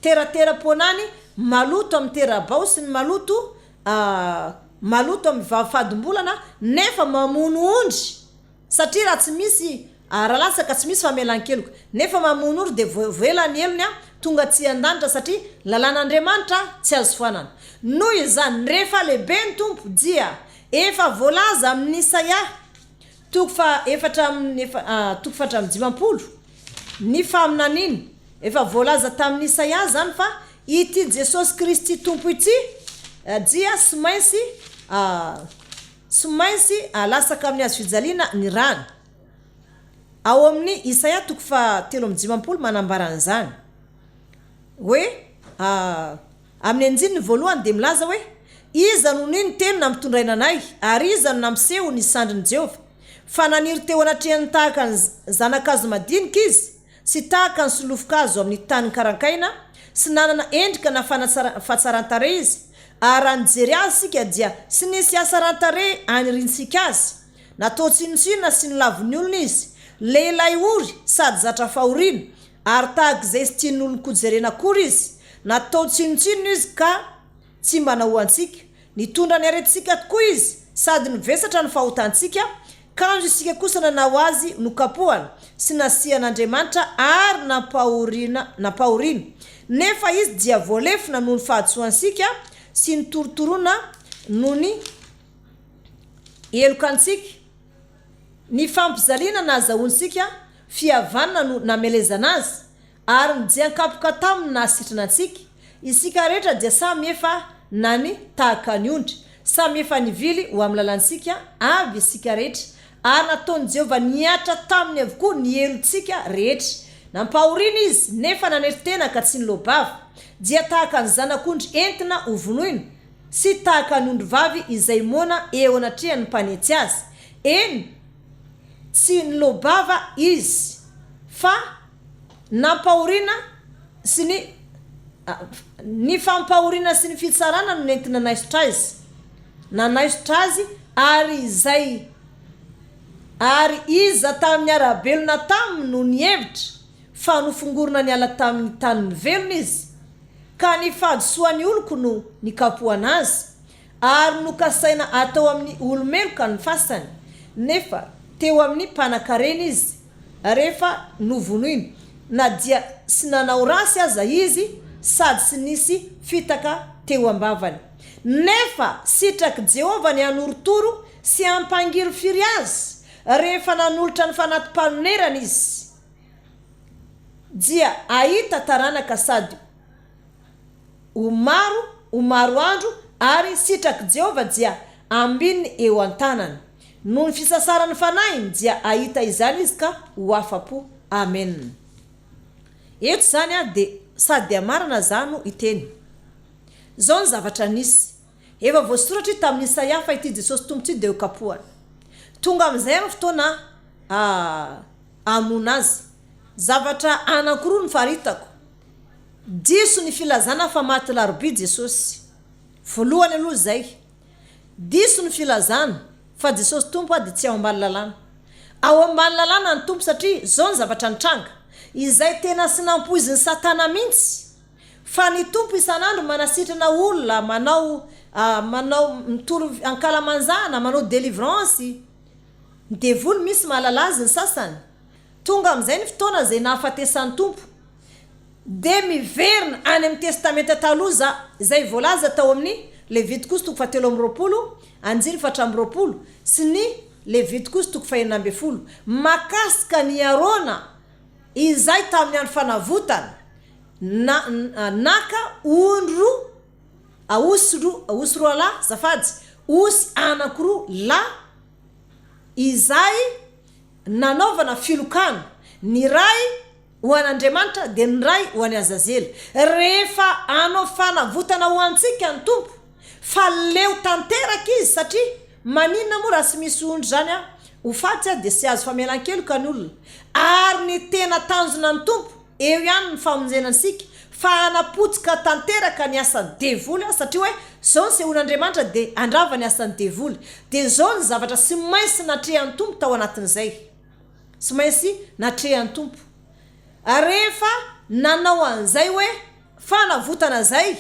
Speaker 2: teratera-ponany maloto amin'ny terabao sy ny maloto amin'ny vavafadimbolana nefa mamono ondry satria raha tsy misy rahalasaka tsy misy famelan-keloko nefa mamono ondry de voelany elony tonga tsy an-danitra satria lalàn'Andriamanitra tsy azo foanana noho izany rehefa lehibe ny tompo dia efa voalaza amin'ny Isaia toko fa 4:50 ny faminaniny efa voalaza tamin'ny Isaia zany fa ity Jesosy Kristy tompo ity dia sy maintsy alasaka amin'ny azo fijaliana ny rano ao amin'ny Isaia toko fa 3:50 manambara an'izany hoe amin'ny anjiny voalohany de milaza hoe iza no niny tenina mitondraina anay ary iza no nampiseho ny sandriny Jehova fa naniry teo anatrehany tahaka ny zanakazo madinika izy sy tahaka ny solofokazo amin'ny tany karankaina sy nanana endrika na fahatsarantare izy ary nijery azy sika dia sy nisy asa rantare anyrinsika azy natao tsinotsinona sy nilavony olona izy lehilahy ory sady zatra fahoriana ary tahaka izay sy tian'olona kojerena kory izy natao tsinotsinona izy ka tsy manao antsika nitondra ny aretintsika tokoa izy sady nivesatra ny fahotantsika kanjo isika kosa nanao azy nokapohana sy nasian'Andriamanitra ary nampahoriana nefa izy dia voalefina noho ny fahatsoansika sy ny torotoroana noho ny elokansika ny fampizaliana nazahoantsika fihavanana no namelezana azy ary nijeankapoka taminy nahasitrana antsika isika rehetra dia samy efa nany tahaka ny ondry samy efa nivily ho amin'ny lalantsika avy isika rehetra ary nataony Jehovah niatra taminy avokoa ny elontsika rehetra nampahoriana izy nefa naneritena ka tsy nilobava dia tahaka ny zanak'ondry entina hovonoina sy tahaka ny ondry vavy izay mona eo anatrehany mpanety azy eny tsy nilobava izy fa nampahoriana sy ny fampahoriana sy ny fitsarana no nentina nanaisotra azy ary iza tamin'ny arabelona taminy no nihevitra fa nofongorona ny ala tamin'ny tany ny velona izy ka ny fahadosoan'ny oloko no nikapohana azy ary nokasaina atao amin'ny olomeloka ny fasany nefa teo amin'ny mpanakarena izy rehefa novonoina na dia sy nanao rasy aza izy sady sy nisy fitaka teo ambavany nefa sitraky Jehovah ny anoritoro sy ampangiry firy azy rehefa nanolotra ny fanatim-panonerana izy dia ahita taranaka sady umaro andro ary sitraky Jehovah dia ambininy eo an-tanany noho ny fisasarany fanahiny dia ahita izany izy ka ho afapo. Amen. Eto zany de sady amarana zano iteny zao ny zavatra nisy efa voasoratra tamin'ny Isaia fa ity Jesosy tompo ty de kapohana tonga amin'izay amin'ny fotoana amona azy zavatra anankiroa ny faritako diso ny filazana fa maty larobi Jesosy voalohany aloha zay diso ny filazana fa Jesosy tompo de tsy ao ambany lalàna ao ambany lalàna ny tompo satria zao ny zavatra nitranga izay tena sy nampoiziny Satana mihitsy fa ny tompo isanandro manasitrana olona manao mitoro ankalamanjana manao délivrance de voly misy malalazy ny sasany tonga amin'izay ny fotoana zay nahafatesan'ny tompo de miverina any amin'ny testamenta taloza izay voalaza tao amin'ny Levitikos toko 7:20 anjiny 4:20 sy ny Levitikos toko 2:20 makasika ny Arona izay tamin'ny andro fanavotana naka ondro osy roa la zafady osy anankiroa la izay nanaovana filokana ny ray ho an'Andriamanitra de ny ray ho any Azazely rehefa anao fanavotana ho antsika ny tompo fa leo tanteraka izy satria maninona moa raha sy misy ondro zany ho fatsy de sy azo famelan-keloka ny olona ary ny tena tanjona ny tompo eo ihany ny famonjenantsika fa anapotsika tanteraka ny asany devoly satria hoe zao ny sehoan'Andriamanitra de andrava ny asany devoly de zao ny zavatra sy mainsy natrehan'ny tompo tao anatin'izay sy mainsy natrehan'ny tompo rehefa nanao an'izay hoe fanavotana zay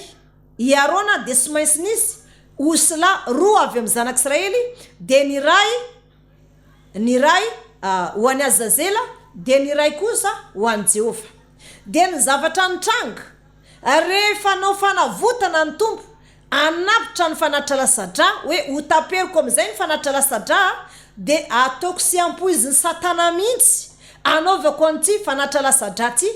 Speaker 2: Arona de sy mainsy nisy osila roa avy amin'ny zanak'Israely de ny ray ho any Azazela de ny ray kosa ho any Jehovah de ny zavatra nitranga rehefa nao fanavotana ny tompo anapitra ny fanatra lasadra hoe ho taperiko amin'izay ny fanatra lasadra de ataoko sy ampoiziny Satana mihitsy anaovako an'ity fanatra lasadra ty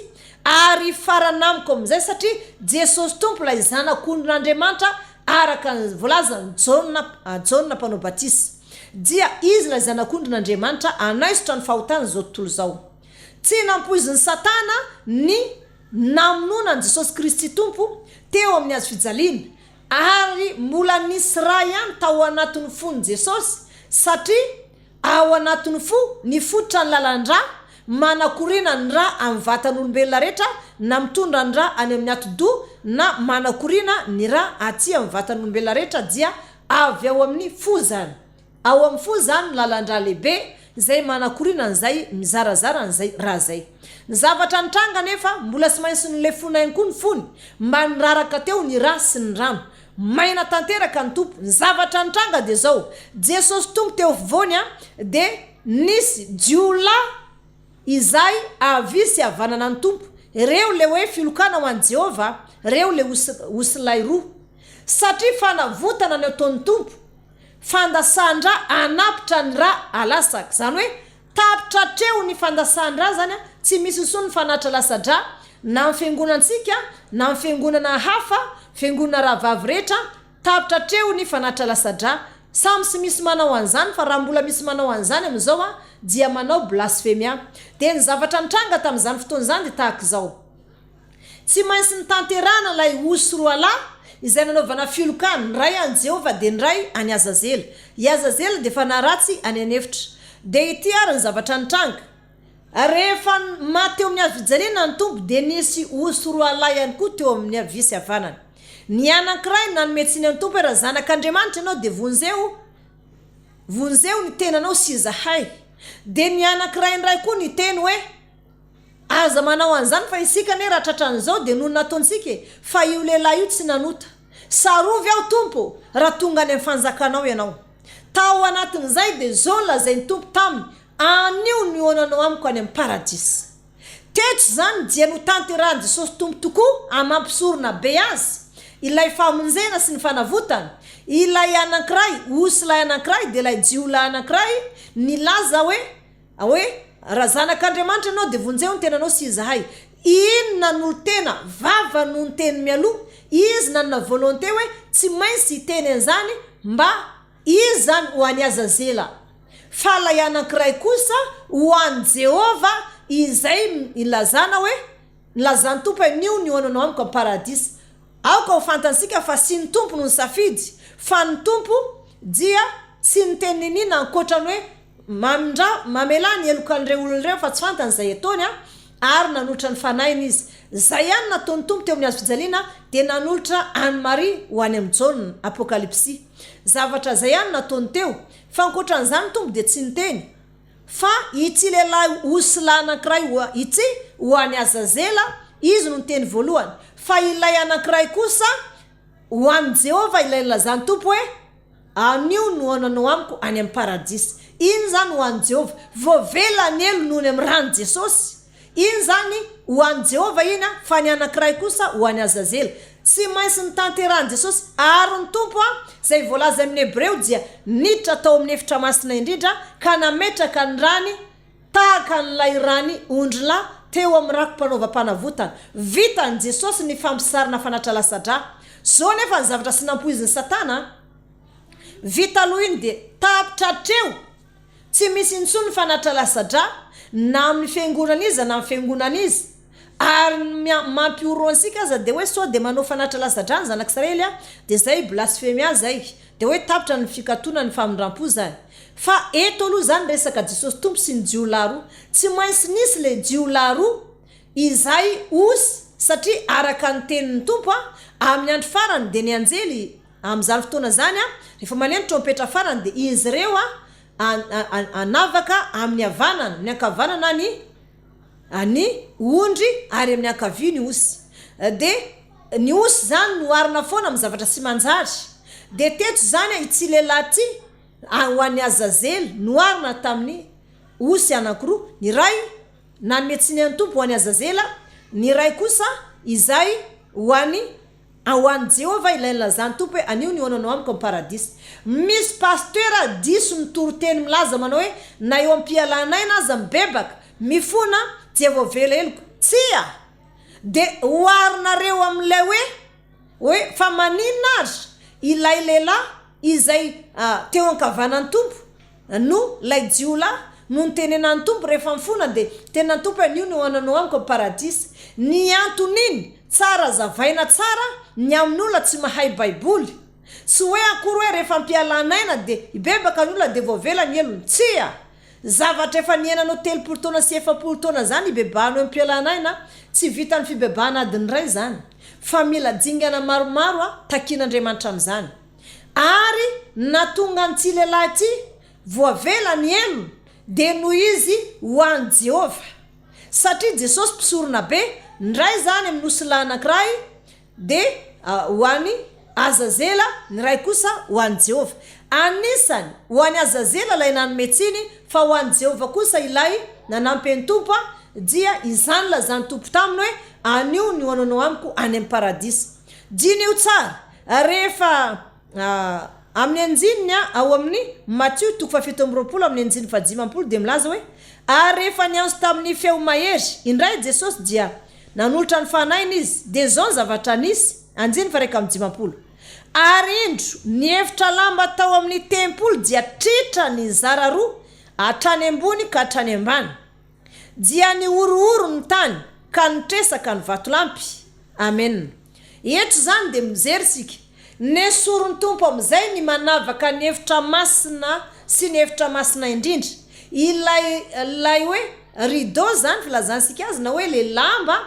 Speaker 2: ary faranamiko amin'izay satria Jesosy tompo la zanak'ondrin'Andriamanitra araka ny volaza Jona mpanao batisa dia izy la zanak'ondrin'Andriamanitra anaisotra ny fahotana zao tontolo zao tsy nampoiziny Satana ny namonona ny Jesosy Kristy tompo teo amin'ny azo fijaliana ary mbola nisy raha ihany tao anatin'ny fon'ny Jesosy satria ao anatin'ny fo ny fototra ny lalandra manakorina ny raha amin'ny vatan'olombelona rehetra na mitondra ny raha any amin'ny atido na manakorina ny raha aty amin'ny vatan'olombelona rehetra dia avy ao amin'ny fo zany ao amin'ny fo zany lalandra lehibe zay manakorina an'izay mizarazara an'izay raha zay ny zavatra nitranga nefa mbola sy maintsy nylefonainy koa ny fony mba niraraka teo ny raha sy ny rano maina tanteraka ny tompo ny zavatra nitranga de zao Jesosy tonga teo fovoany de nisy jiolahy izay avisy avanana ny tompo reo le hoe filokana ho an'i Jehova reo le osilay roa satria fanavotana ny ataon'ny tompo fandasandra anapitra ny raha alasaka zany hoe tapitra treo ny fandasandra zany tsy misy sony fanatra lasadra na ny fiangonantsika na ny fiangonana hafa fiangonana rahavavy rehetra tapitra treo ny fanatra lasadra samy sy misy manao an'izany fa raha mbola misy manao an'izany amin'izao dia manao blasfemia de ny zavatra nitranga tamin'izany fotoana zany de tahaka zao tsy maintsy ny tanterana lay osy roa lahy izay nanaovana filokana ny ray an' Jehova de ny ray any Azazela Azazela de fa naratsy any anefitra de ity ary ny zavatra nitranga rehefa mateo amin'ny avijalena ny tompo de nisy osy roa lahy ihany koa teo amin'ny avisy avanany ny anankiray nanometsiny ny tompo raha zanak'Andriamanitra ianao de vonzeo ny tenanao sy zahay de ny anankiray ndray koa ny teny hoe aza manao an'izany fa isika ne raha tratran'izao de noho nataontsika fa io lehilahy io tsy nanota sarovy aho tompo raha tonga any amin'ny fanjakanao ianao tao anatin'izay de zao lazay ny tompo taminy anio ny onanao amiko any amin'ny paradisy teto zany dia no tanterahany Jesosy tompo tokoa amampisorona be azy ilay famonjena sy ny fanavotana ilay anankiray osy lay anankiray de lay jiolahy anankiray nilaza hoe raha zanak'Andriamanitra ianao de vonjeo ny tenanao sy zahay inona no tena vava no ny teny mialoha izy nanana volonté hoe tsy maintsy hiteny an'izany mba izy zany ho any Azazela fa lay anankiray kosa ho an'i Jehova izay ilazana hoe nilazany tompo anio ny onanao amiko amin'ny paradisy aoka ho fantansika fa sy ny tompo no ny safidy fa ny tompo dia sy ny teninina ankoatrany hoe mamelany elokan'ireo olon'ireo fa tsy fantany zay ataony ary nanolotra ny fanainy izy zay ihany nataon'ny tompo teo amin'ny azo fijaliana de nanolotra Anne Marie ho any amin'ny John apokalipsy zavatra zay ihany nataony teo fa ankoatran'izany tompo de tsy niteny fa ity lehilahy osy lahy anankiray ity ho any Azazela izy no niteny voalohany fa ilay anankiray kosa ho an'i Jehova ilay lazany tompo hoe anio no onanao amiko any amin'ny paradisy iny zany ho an'i Jehova voavelany elo noho ny amin'ny rano Jesosy iny zany ho an'i Jehova iny fa ny anankiray kosa ho any Azazela tsy maintsy ny tanterahany Jesosy ary ny tompo zay voalaza amin'ny Hebreo dia niditra tao amin'ny efitra masina indrindra ka nametraka ny rany tahaka n'ilay rany ondrila teo amin'ny rakom-panaovam-panavotana vitany Jesosy ny fampisarina fanatra lasadra zao nefa ny zavatra sy nampoiziny Satana vita aloha iny de tapitra treo tsy misy intsony fanatra lasadra na amin'ny fiangonana izy na amin'ny fiangonana izy ary mampioroansika aza de hoe so de manao fanatra lasadra ny zanak'Israely de zay blasfemia zay de hoe tapitra ny fikatona ny famindram-po zany fa eto aloha zany resaka Jesosy tompo sy ny jiolahy roa tsy maintsy nisy le jiolahy roa izay osy satria araka ny tenin'ny tompo amin'ny andro farany de ny anjely amin'izany fotoana zany rehefa maneno trompetra farany de izy reo anavaka amin'ny avanana ny ankavanana any ondry ary amin'ny ankavia ny osy de ny osy zany noarina foana amin'ny zavatra sy manjary de teto zany itsy lehilahy ty ho an'ny Azazela noarina tamin'ny osy anankiroa ny ray nanometsiny an'ny tompo ho an'ny Azazela ny ray kosa izay ho an'ny Jehova ilay lazany tompo hoe anio ny onanao amiko amin'ny paradisy misy pasteur diso mitoroteny milaza manao hoe na eo am-pialanay na aza mibebaka mifona dia voavela eloko tsia de hoarinareo amin'ilay hoe fa maninona ary ilay lehilahy izay teo ankavanan'ny tompo no lay jiolahy no nitenenan'ny tompo rehefa mifona de tenan'ny tompo anio ny onanao amiko amin'ny paradisy ny antoniny tsara zavaina tsara ny amin'olona tsy mahay baiboly sy hoe akory hoe rehefa mpialanaina de ibebaka ny olona de voavela ny elony tsia zavatra efa niainanao 3 taona sy 4 taona zany ibebanao ampialanaina tsy vita ny fibebana adiny ray zany fa mila dingana maromaro a takin'Andriamanitra am'zany ary natonga ny tsy lehilahy ty voavela ny elony de noho izy ho an'i Jehova satria Jesosy mpisorona be ndray zany amin'ny nosy lahy anankiray de ho an'ny Azazela ny ray kosa ho an'i Jehova anisany ho an'ny Azazela ilay nanometsiny fa ho an'i Jehova kosa ilay nanampy ny tompo dia izany lazany tompo taminy hoe anio ny hoananao amiko any amin'ny paradisa diny io tsara rehefa amin'ny anjininy ao amin'ny Matthieu 7:20 amin'ny anjiny 15 de milaza hoe ary rehefa nianso tamin'ny feo mahery indray Jesosy dia nanolotra ny fanainy izy de zao zavatra nisy anjiny 15 ary indro ny efitra lamba tao amin'ny tempolo dia tritra ny zara roa hatrany ambony ka hatrany ambany dia ny orooro ny tany ka nitresaka ny vatolampy amen eto zany de mijery sika nesorony tompo am'izay ny manavaka ny efitra masina sy ny efitra masina indrindra ilay hoe rideau zany filazantsika azy na hoe le lamba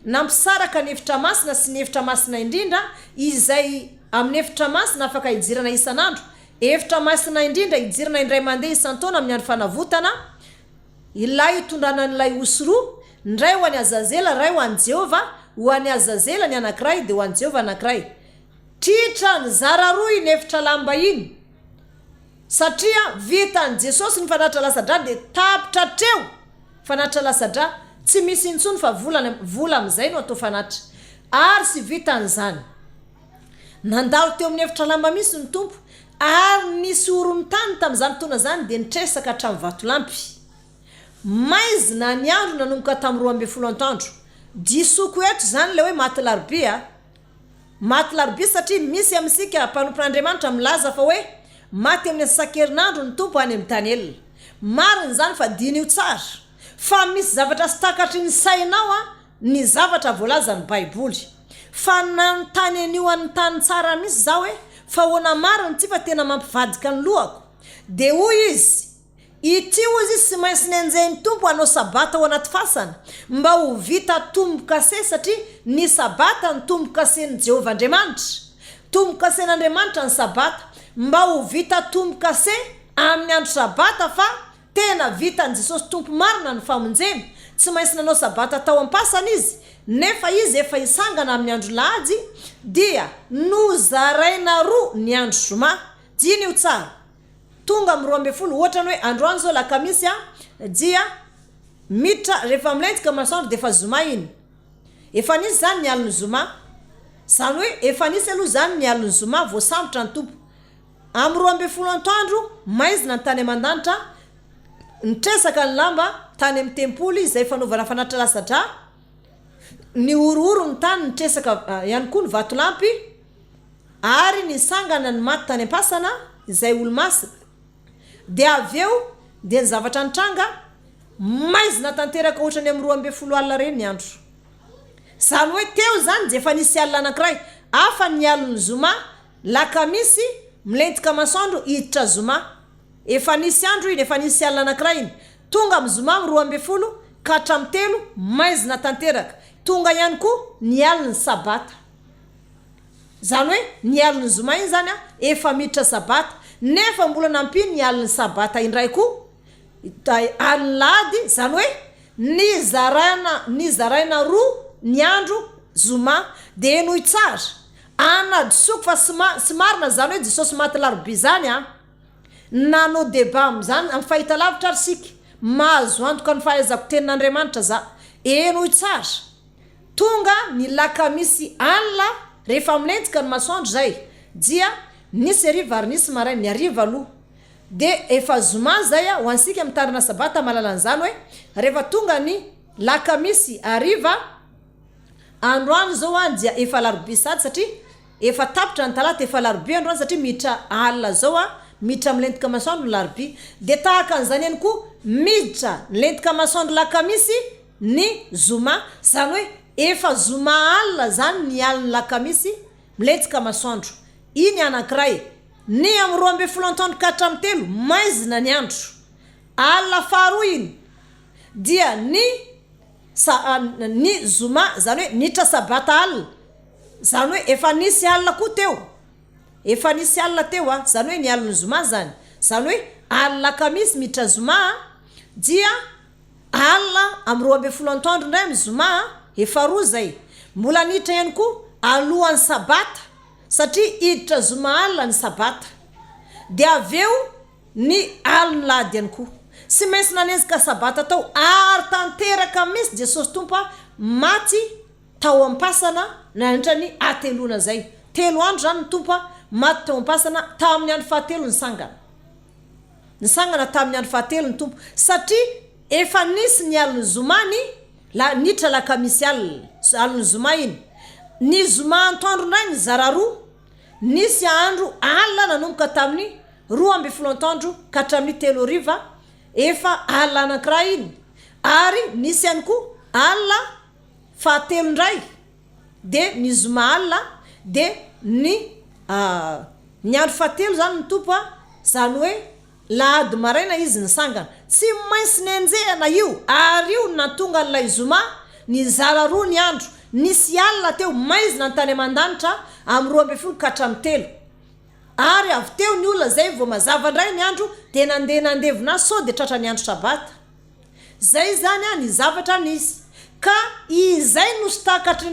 Speaker 2: nampisaraka ny efitra masina sy ny efitra masina indrindra izay amin'ny efitra masina afaka hijirana isan'andro efitra masina indrindra hijirana indray mandeha isan-taona amin'ny andro fanavotana ilay hitondrana n'ilay osy roa ndray ho an'ny Azazela ray ho an'i Jehova ho an'ny Azazela ny anankiray de ho an'i Jehova anankiray tritra ny zara roa iny efitra lamba iny satria vitan'i Jesosy ny fanatra lasadra de tapitra treo fanatra lasadra tsy misy intsony fa vola am'izay no atao fanatra ary sy vitan'izany nandalo teo amin'ny efitra lamba misy ny tompo ary nisy orony tany tamin'izany fotoana zany de nitresaka hatramin'ny vatolampy maizina ny andro nanomboka tamin'ny 12 andro disoko eto zany le hoe maty larobe satria misy amintsika mpanompon'Andriamanitra milaza fa hoe maty amin'ny asakerinandro ny tompo any amin'ny Daniel mariny zany fa diny io tsara fa misy zavatra sy takatry ny sainao ny zavatra voalaza ny Baiboly fa nanontany an'io an'ny tany tsara misy zao hoe fa hoana mariny tsy fa tena mampivadika ny lohako de hoy izy ity izy sy maintsy nenjeny tompo anao sabata ao anaty fasana mba ho vita tombo-kase satria ny sabata ny tombo-kase ny Jehova Andriamanitra tombo-kase n'Andriamanitra ny sabata mba ho vita tombo-kase amin'ny andro sabata fa tena vitan'i Jesosy tompo marina ny famonjena tsy maintsy nanao sabata tao am-pasana izy nefa izy efa isangana amin'ny andro lahady dia nozaraina roa ny andro zoma diny io tsara tonga amin'ny 12 ohatra hoe androany zao lakamisy dia mitra rehefa milentika masoandro de efa zoma iny efa nisy zany ny aliny zoma zany hoe efa nisy aloha zany ny aliny zoma voasambotra ny tompo amin'ny 12 antoandro maizina ny tany aman-danitra nitresaka ny lamba tany amin'ny tempoly izay fanaovana fanatra lasadra ny orooro ny tany nitresaka ihany koa ny vatolampy ary ny sangana ny maty tany am-pasana izay olo-masina de aveo de ny zavatra nitranga maizina tanteraka ohatra ny amin'ny 12 alina reny ny andro zany hoe teo zany de efa nisy alina anankiray afa ny aliny zoma lakamisy milentika masoandro hiditra zoma efa nisy andro iny efa nisy alina anankiray iny tonga amin'ny zoma amin'ny 12 ka hatramin'ny 3 maizina tanteraka tonga ihany koa ny aliny sabata zany hoe ny aliny zoma iny zany efa miditra sabata nefa mbola nampiny ny aliny sabata indray koa aliny lahady zany hoe nizaraina roa ny andro zoma de nohy tsara anadisoko fa sy marina zany hoe Jesosy maty larobe zany nanao débat am'zany amin'ny fahita lavitra ary sika mahazo antoka ny fahaizako tenin'Andriamanitra za nohy tsara tonga ny lakamisy alina rehefa milentika ny masoandro zay dia nisy ariva ary nisy maraina ny ariva aloha de efa zoma zay ho ansika mitarina sabata malalan'izany hoe rehefa tonga ny lakamisy ariva androany zao dia efa larobe sady satria efa tapitra ny talata efa larobe androany satria mitra alina zao mitra milentika masoandro ny larobe de tahaka an'izany ihany koa miditra milentika masoandro lakamisy ny zoma zany hoe efa zoma alina zany ny aliny lakamisy milentika masoandro iny anankiray ny amin'ny 12 antoandro ka hatramin'ny 3 maizina ny andro alina faharoa iny dia ny zoma zany hoe nitra sabata alina zany hoe efa nisy alina koa teo efa nisy alina teo zany hoe ny alina zoma zany hoe alina kamisy mitra zoma dia alina amin'ny 12 antoandro ndray amin'ny zoma efa roa zay mbola nitra ihany koa alohan'ny sabata satria iditra zoma alina ny sabata dia aveo ny alina lady ihany koa sy maintsy nanezaka sabata tao ary tanteraka misy Jesosy Tompo maty tao ampasana nanitra ny atelona zay 3 andro zany ny Tompo maty tao ampasana tamin'ny andro fahatelo nisangana tamin'ny andro fahatelo ny Tompo satria efa nisy ny alina zomany la nitra la kamisy alina zoma iny ny zoma antoandro ndray ny zara roa nisy andro alina nanomboka tamin'ny 12 antoandro ka hatramin'ny 3 ariva efa alina anankiray iny ary nisy ihany koa alina fahatelo ndray de ny zoma alina de ny andro fahatelo zany ny Tompo zany hoe lahady maraina izy nisangana tsy maintsy nenjehana io ary io natonga n'ilay zoma ny zara roa ny andro nisy alina teo maizina ny tany aman-danitra amin'ny 12 ka hatramin'ny 3 ary avy teo ny olona zay vao mazava ndray ny andro de nandevina so de tratra ny andro sabata zay zany ny zavatra nisy ka izay no stakatry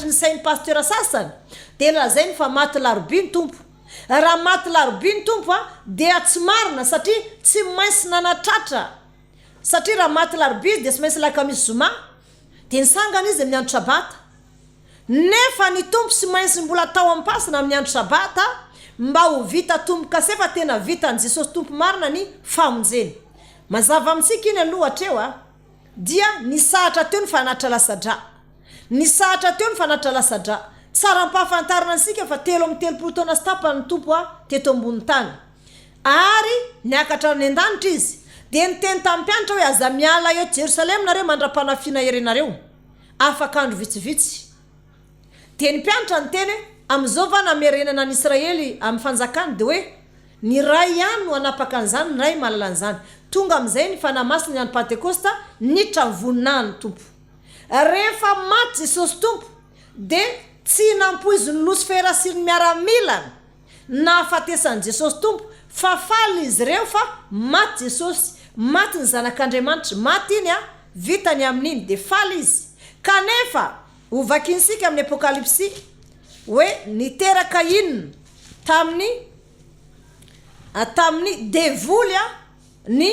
Speaker 2: ny sain'ny pasteur sasany de lazainy fa maty larobia ny Tompo raha maty larobia ny Tompo dia tsy marina satria tsy maintsy nanatratra satria raha maty larobia de tsy maintsy lakamisy zoma de nisangana izy amin'ny andro sabata nefa ny Tompo sy maintsy mbola tao ampasina amin'ny andro sabata mba ho vita tomboka sefa tena vita ny Jesosy Tompo marina ny famonjena mazava amintsika iny aloha hatreo dia nisahatra teo ny fanatra lasadra nisahatra teo ny fanatra lasadra tsara mpahafantarana ansika fa 3 taona sy tapany Tompo teto ambony tany ary niakatra ny an-danitra izy de niteny tamin'ny mpianatra hoe aza miala eto Jerusalema nareo mandra-panafiana herenareo afaka andro vitsivitsy de ny mpianatra niteny amin'izao va namerenana ny Israely amin'ny fanjakany de hoe ny ray ihany no anapaka an'izany ny ray malala an'izany tonga amin'izay ny fanamasiny ny andro Pentekosta nitra ny voninahiny Tompo rehefa maty Jesosy Tompo de tsy nampoizy ny Losifera sy ny miaramilany na afatesan'i Jesosy Tompo fa faly izy reo fa maty Jesosy maty ny zanak'Andriamanitra maty iny vitany amin'iny de faly izy kanefa hovakinsika amin'ny apokalipsy hoe niteraka inona tamin'ny devoly ny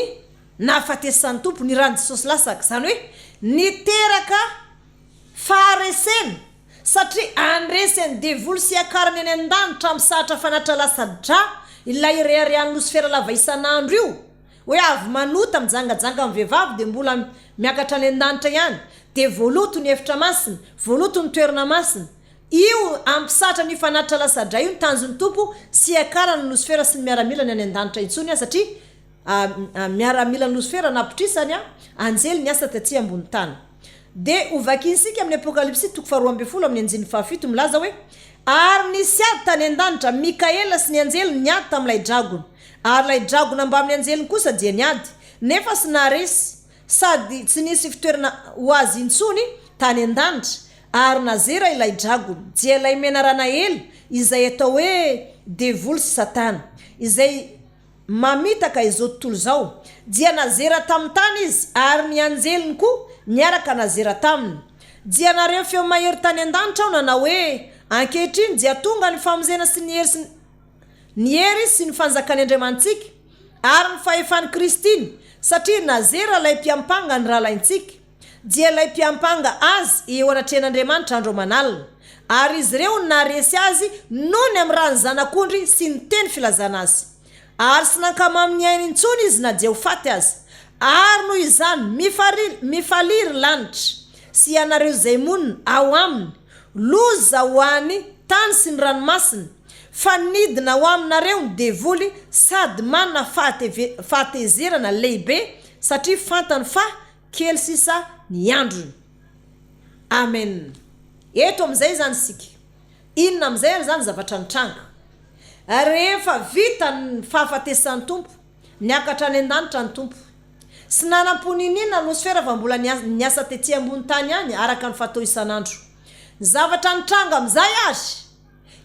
Speaker 2: nafatesan'ny Tompo ny rano Jesosy lasaka zany hoe niteraka faharesena satria andreseny devoly sy akarany any an-danitra amin'ny sahatra fanatra lasadra ilay reharehan'ny Losifera lava isan'andro io hoe avy manota mijangajanga amin'ny vehivavy de mbola miakatra any an-danitra ihany de voaloto ny efitra masina voaloto ny toerana masina io ampisatra ny fanatra lasadra io ny tanjon'ny Tompo sy akarany Losifera sy ny miaramilany any an-danitra intsony satria miaramilany Losifera napotrisany anjely ny asa taty ambony tany de hovakinsika amin'ny apokalipsy 12 amin'ny anjiny fahafito milaza hoe ary nisy ady tany an-danitra Mikaela sy ny anjely niady tamin'ilay dragona ary lay dragona mba amin'ny anjeliny kosa dia niady nefa sy naresy sady tsy nisy fitoerana ho azy intsony tany an-danitra ary nazera ilay dragona dia ilay menarana hely izay atao hoe devoly sy satana izay mamitaka izao tontolo zao dia nazera tamin'ny tany izy ary ny anjeliny koa niaraka nazera taminy dia nareo feo mahery tany an-danitra ao nanao hoe ankehitriny dia tonga ny famonjena sy ny hery sy ny fanjakany Andriamantsika ary ny fahefan'ny Kristiny satria nazera lay mpiampanga ny rahalaintsika dia lay mpiampanga azy eo anatrehan'Andriamanitra andro manalina ary izy reo naresy azy noho ny amin'ny rany zanak'ondry sy ny teny filazana azy ary sy nankama amin'ny ainy intsony izy na dia ho faty azy ary noho izany mifaliry lanitra sy ianareo zay monina ao aminy loza ho any tany sy ny ranomasina fa nidina ho aminareo ny devoly sady manana fahatezerana lehibe satria fantany fa kely sisa ny androny amen eto amin'izay zany sika inona amin'izay zany zavatra nitranga rehefa vita ny fahafatesan'ny Tompo niakatra any an-danitra ny tompo sy nanam-poninina atmosfera fa mbola niasa tetỳ ambony tany any araka ny fatao isan'andro zavatra nitranga am'izay azy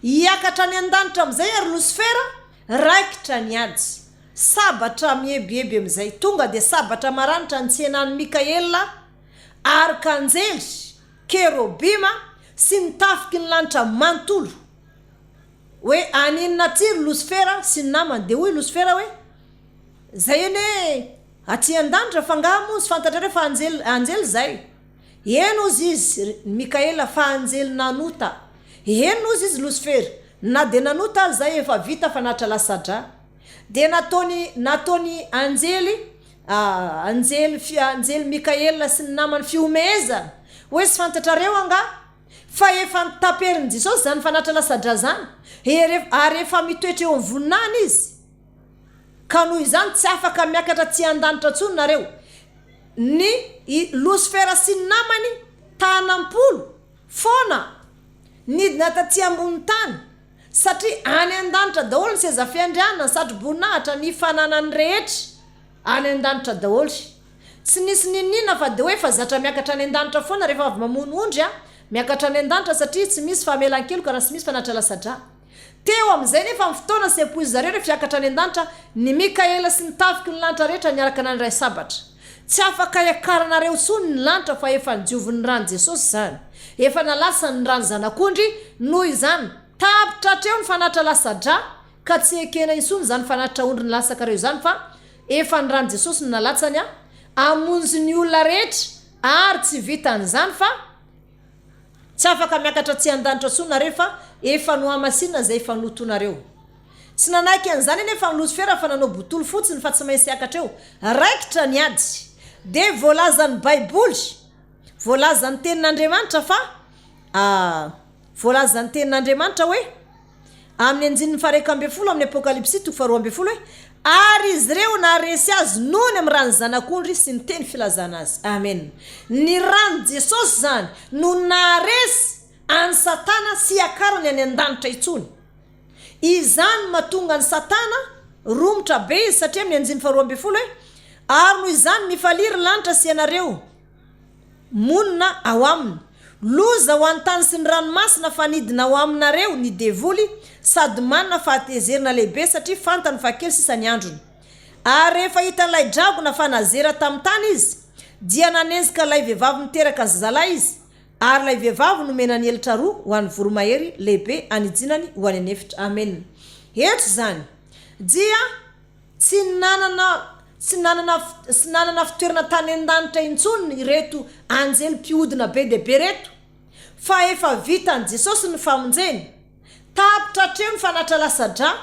Speaker 2: hiakatra any an-danitra am'izay ary atmosfera raikitra ny ady sabatra miebiheby am'izay tonga de sabatra maranitra ny tsenany Mikaela arkanjely kerobima sy nitafiky ny lanitra mantolo hoe aninona tsiry atmosfera sy namany de hoy atmosfera hoe zay ene aty an-danitra fangamo sy fantatra fa anjely zay eno izy izy Mikaela fa anjely nanota eno izy atmosfera na de nanota zay efa vita fanatra lasadra de natony anjely Mikaela sy namany fiomezana hoe sy fantatrareo anga fa efa taperin Jesosy zany fanatra lasadra zany ary efa mitoetra eo voninany izy ka noho izany tsy afaka miakatra tsy an-danitra tsony nareo ny atmosfera sy namany tanampolo fona nidina taty ambony tany satria any an-danitra daholo ny seza fiandrianana satry boninahitra ny fananany rehetra any an-danitra daholo tsy nisy ninina fa de hoe fa zatra miakatra any an-danitra foana rehefa avy mamonoondry miakatra any an-danitra satria tsy misy famelan-kelo ka raha sy misy fanatra lasadra teo am'izay nefa amin'ny fotoana sy ampoizy zareo rehefa fiakatra any an-danitra ny Mikaela sy nitafiky ny lanitra rehetra niaraka anany ray sabatra tsy afaka iakaranareo tsony ny lanitra fa efa nidioviny rano Jesosy zany efa nalasa ny rano zanak'ondry noho izany tapitra treo ny fanatra lasadra ka tsy ekena isony zany fanatra ondry ny lasaka reo zany fa efa ny rano Jesosy nalatsany amonjy ny olona rehetra ary tsy vitan'izany fa tsy afaka miakatra tsy an-danitra tsony rehefa efa no amasinina zay efa notonareo tsy nanaiky an'izany eny efa atmosfera fa nanao botolo fotsiny fa tsy maintsy iakatra eo raikitra ny ady de voalazan'ny baiboly voalazan'ny tenin'Andriamanitra fa voalazan'ny tenin'Andriamanitra hoe amin'ny anjin'ny faharekambin'ny folo amin'ny apokalipsy 2:12 hoe ary izy reo naharesy azy nony amin'ny rano zanak'ondry sy ny teny filazana azy amen ny rano Jesosy zany no naharesy any satana sy akarany any an-danitra itsony izany mahatonga ny satana romotra be izy satria amin'ny anjin'ny 12 hoe ary noho izany mifaliry lanitra sy ianareo monina ao aminy loza ho an-tany sy ny ranomasina fa nidina ao aminareo ny devoly sady manana fahatezerina lehibe satria fantany fa kely sisa ny androny ary rehefa hitan'ilay dragona fa nazera tamin'ny tany izy dia nanezika ilay vehivavy miteraka zazalahy izy ary ilay vehivavy nomena ny elatra roa ho an'ny voromahery lehibe anijinany ho any anefitra amen eto zany dia tsy nanana fitoerana tany an-danitra intsony ireto anjely mpiodina be dehibe reto fa efa vitan'i Jesosy ny famonjeny tapitra treo ny fanatra lasadra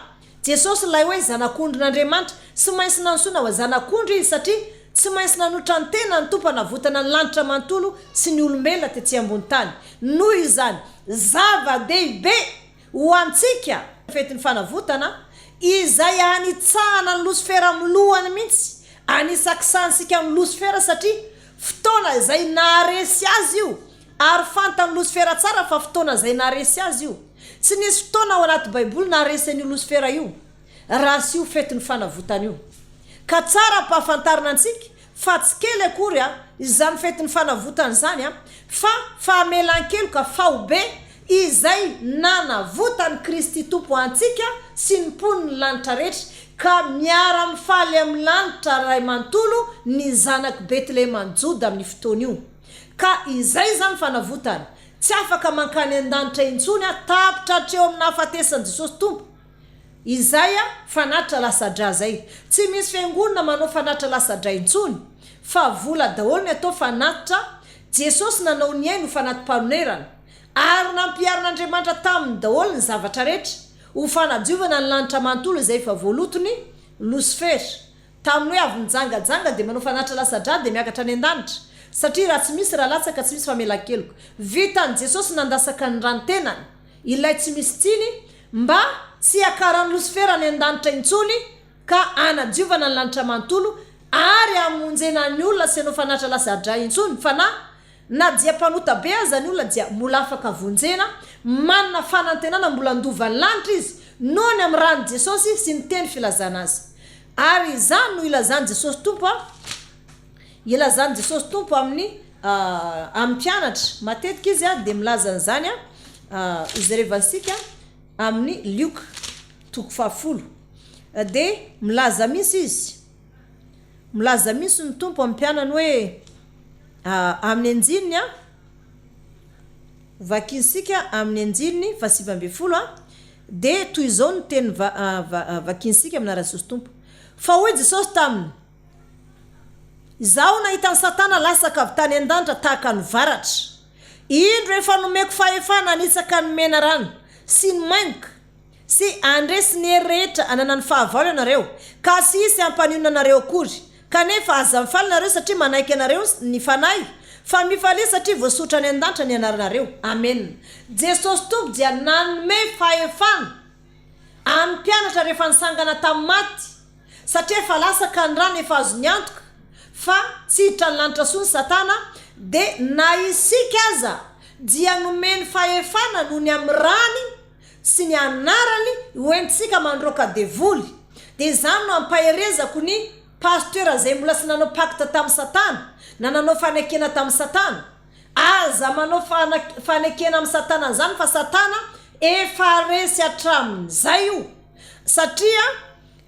Speaker 2: Jesosy lay hoe zanak'ondrin'Andriamanitra sy maintsy nansona ho zanak'ondry izy satria tsy maintsy nanotra ny tena ny tompana votana ny lanitra mantolo sy ny olombelona tetỳ ambony tany noho izany zava-dehibe ho antsika fetin'ny fanavotana izay anitsahana ny losifera milohany mihitsy anisakisansika amin'ny losifera satria fotoana izay naharesy azy io ary fantany losifera tsara fa fotoana izay naharesy azy io tsy nisy fotoana ao anaty baiboly naharesy an'io losifera io raha sy io fetin'ny fanavotana io ka tsara mpahafantarina antsika fa tsy kely akory izany fetin'ny fanavotana zany fa fahamelan-kelo ka fahobe izay nanavotany Kristy tompo antsika sy ny mponiny lanitra rehetra ka miara mifaly amin'ny lanitra ray mantolo ny zanak Betlehema Joda amin'ny fotoana io ka izay zany fanavotana tsy afaka mankany an-danitra intsony tapitra treo amin'ny hafatesan'i Jesosy tompo izay fanatra lasadra zay tsy misy fiangonana manao fanatra lasadra intsony fa vola daholo ny atao fanatra Jesosy nanao ny ainy ho fanatim-panonerana ary nampiarin'Andriamanitra tamin'ny daholo ny zavatra rehetra ho fanadiovana ny lanitra mantolo izay efa voalotony losifera tamin'ny hoe avy nijangajanga de manao fanatra lasadra de miakatra any an-danitra satria raha tsy misy raha latsaka tsy misy famelan-keloko vitan'i Jesosy nandasaka ny ranotenany ilay tsy misy tsiny mba tsy akaran'ny losifera ny an-danitra intsony ka anadiovana ny lanitra mantolo ary amonjena ny olona sy anao fanatra lasadra intsony fa na dia mpanota be aza ny olona dia mbola afaka vonjena manana fanantenana mbola andova ny lanitra izy noho ny amin'ny rano Jesosy sy ny teny filazana azy ary izany no ilazany Jesosy tompo ilazany Jesosy tompo amin'ny mpianatra matetika izy de milaza an'zany izerevansika amin'ny Lioka 10 de milaza misy ny tompo amin'ny mpianany hoe amin'ny anjininy vakinsika amin'ny anjininy 7 de toy izao ny teny vakinsika amin'ny Jesosy tompo fa hoy Jesosy taminy zaho nahita ny Satana lasaka avy tany an-danitra tahaka ny varatra indro efa nomeko fahefana anitsaka ny mena rano sy ny mainka sy andresy ny hery rehetra anana ny fahavalo ianareo ka sy isy ampanionana anareo akory kanefa aza mifaly nareo satria manaiky anareo ny fanahy fa mifaly satria voasotra ny an-danitra ny anaranareo. Amen. Jesosy tompo dia nanome fahefana amin'ny mpianatra rehefa nisangana tamin'ny maty satria fa lasaka ny rano efa azo nyantoka fa tsy hiditra ny lanitra so ny Satana de na isika aza dia nomeny fahefana noho ny amin'ny rany sy ny anarany hoentsika mandroaka devoly de zany no ampaherezako ny pasteur zay mbola sy nanao pacte tamin'ny Satana na nanao fanekena tamin'ny Satana aza manao fanekena amin'ny Satana zany fa Satana efa resy hatramin'izay io satria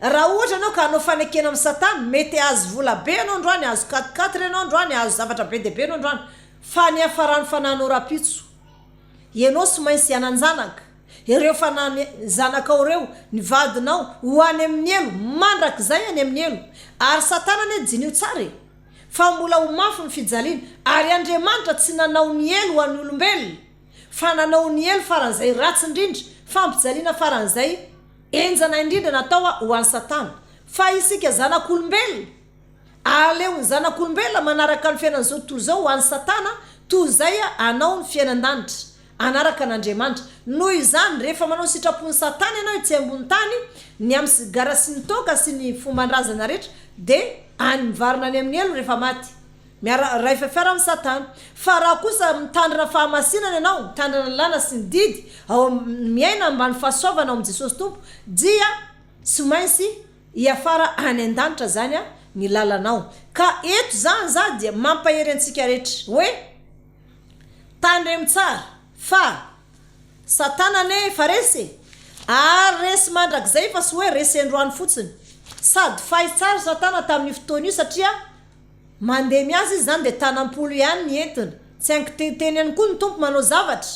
Speaker 2: raha ohatra anao ka anao fanekena amin'ny Satana mety azo vola be anao androany azo 4 anao androany azo zavatra be de be anao androany fa ny afarany fananao rapitso ianao sy mainsy ananjanaka ireo fanany zanakao reo ny vadinao ho any amin'ny elo mandrak'izay any amin'ny elo ary Satana ne jinio tsara fa mbola ho mafy ny fijaliana ary Andriamanitra tsy nanao ny elo ho an'ny olombelona fa nanao ny elo faran'izay ratsy indrindra fampijaliana faran'izay enjana indrindra natao ho an'ny Satana fa isika zanak'olombelona aleo ny zanak'olombelona manaraka ny fiainana zao toy zao ho an'ny Satana toy zay anao ny fiainan-danitra anaraka an'Andriamanitra noho izany rehefa manao sitrapony Satana ianao itsy ambony tany ny amin'ny gara sy ny toka sy ny fomban-drazana rehetra de any mivarina any amin'ny elo rehefa maty ray fiafara amin'ny Satana fa raha kosa mitandrina fahamasinana ianao mitandrina ny lana sy ny didy ao miaina ambany fahasoavana amin'ny Jesosy tompo dia sy mainsy hiafara any an-danitra zany ny lalanao ka eto zany za dia mampahery antsika rehetra hoe tandremy tsara fa Satana ne fa resy ary resy mandrak'izay fa sy hoe resy androany fotsiny sady fay tsara Satana tamin'ny fotoana io satria mandeha miazy izy zany de tanampolo ihany ny entina tsy ankiteny ihany koa ny tompo manao zavatra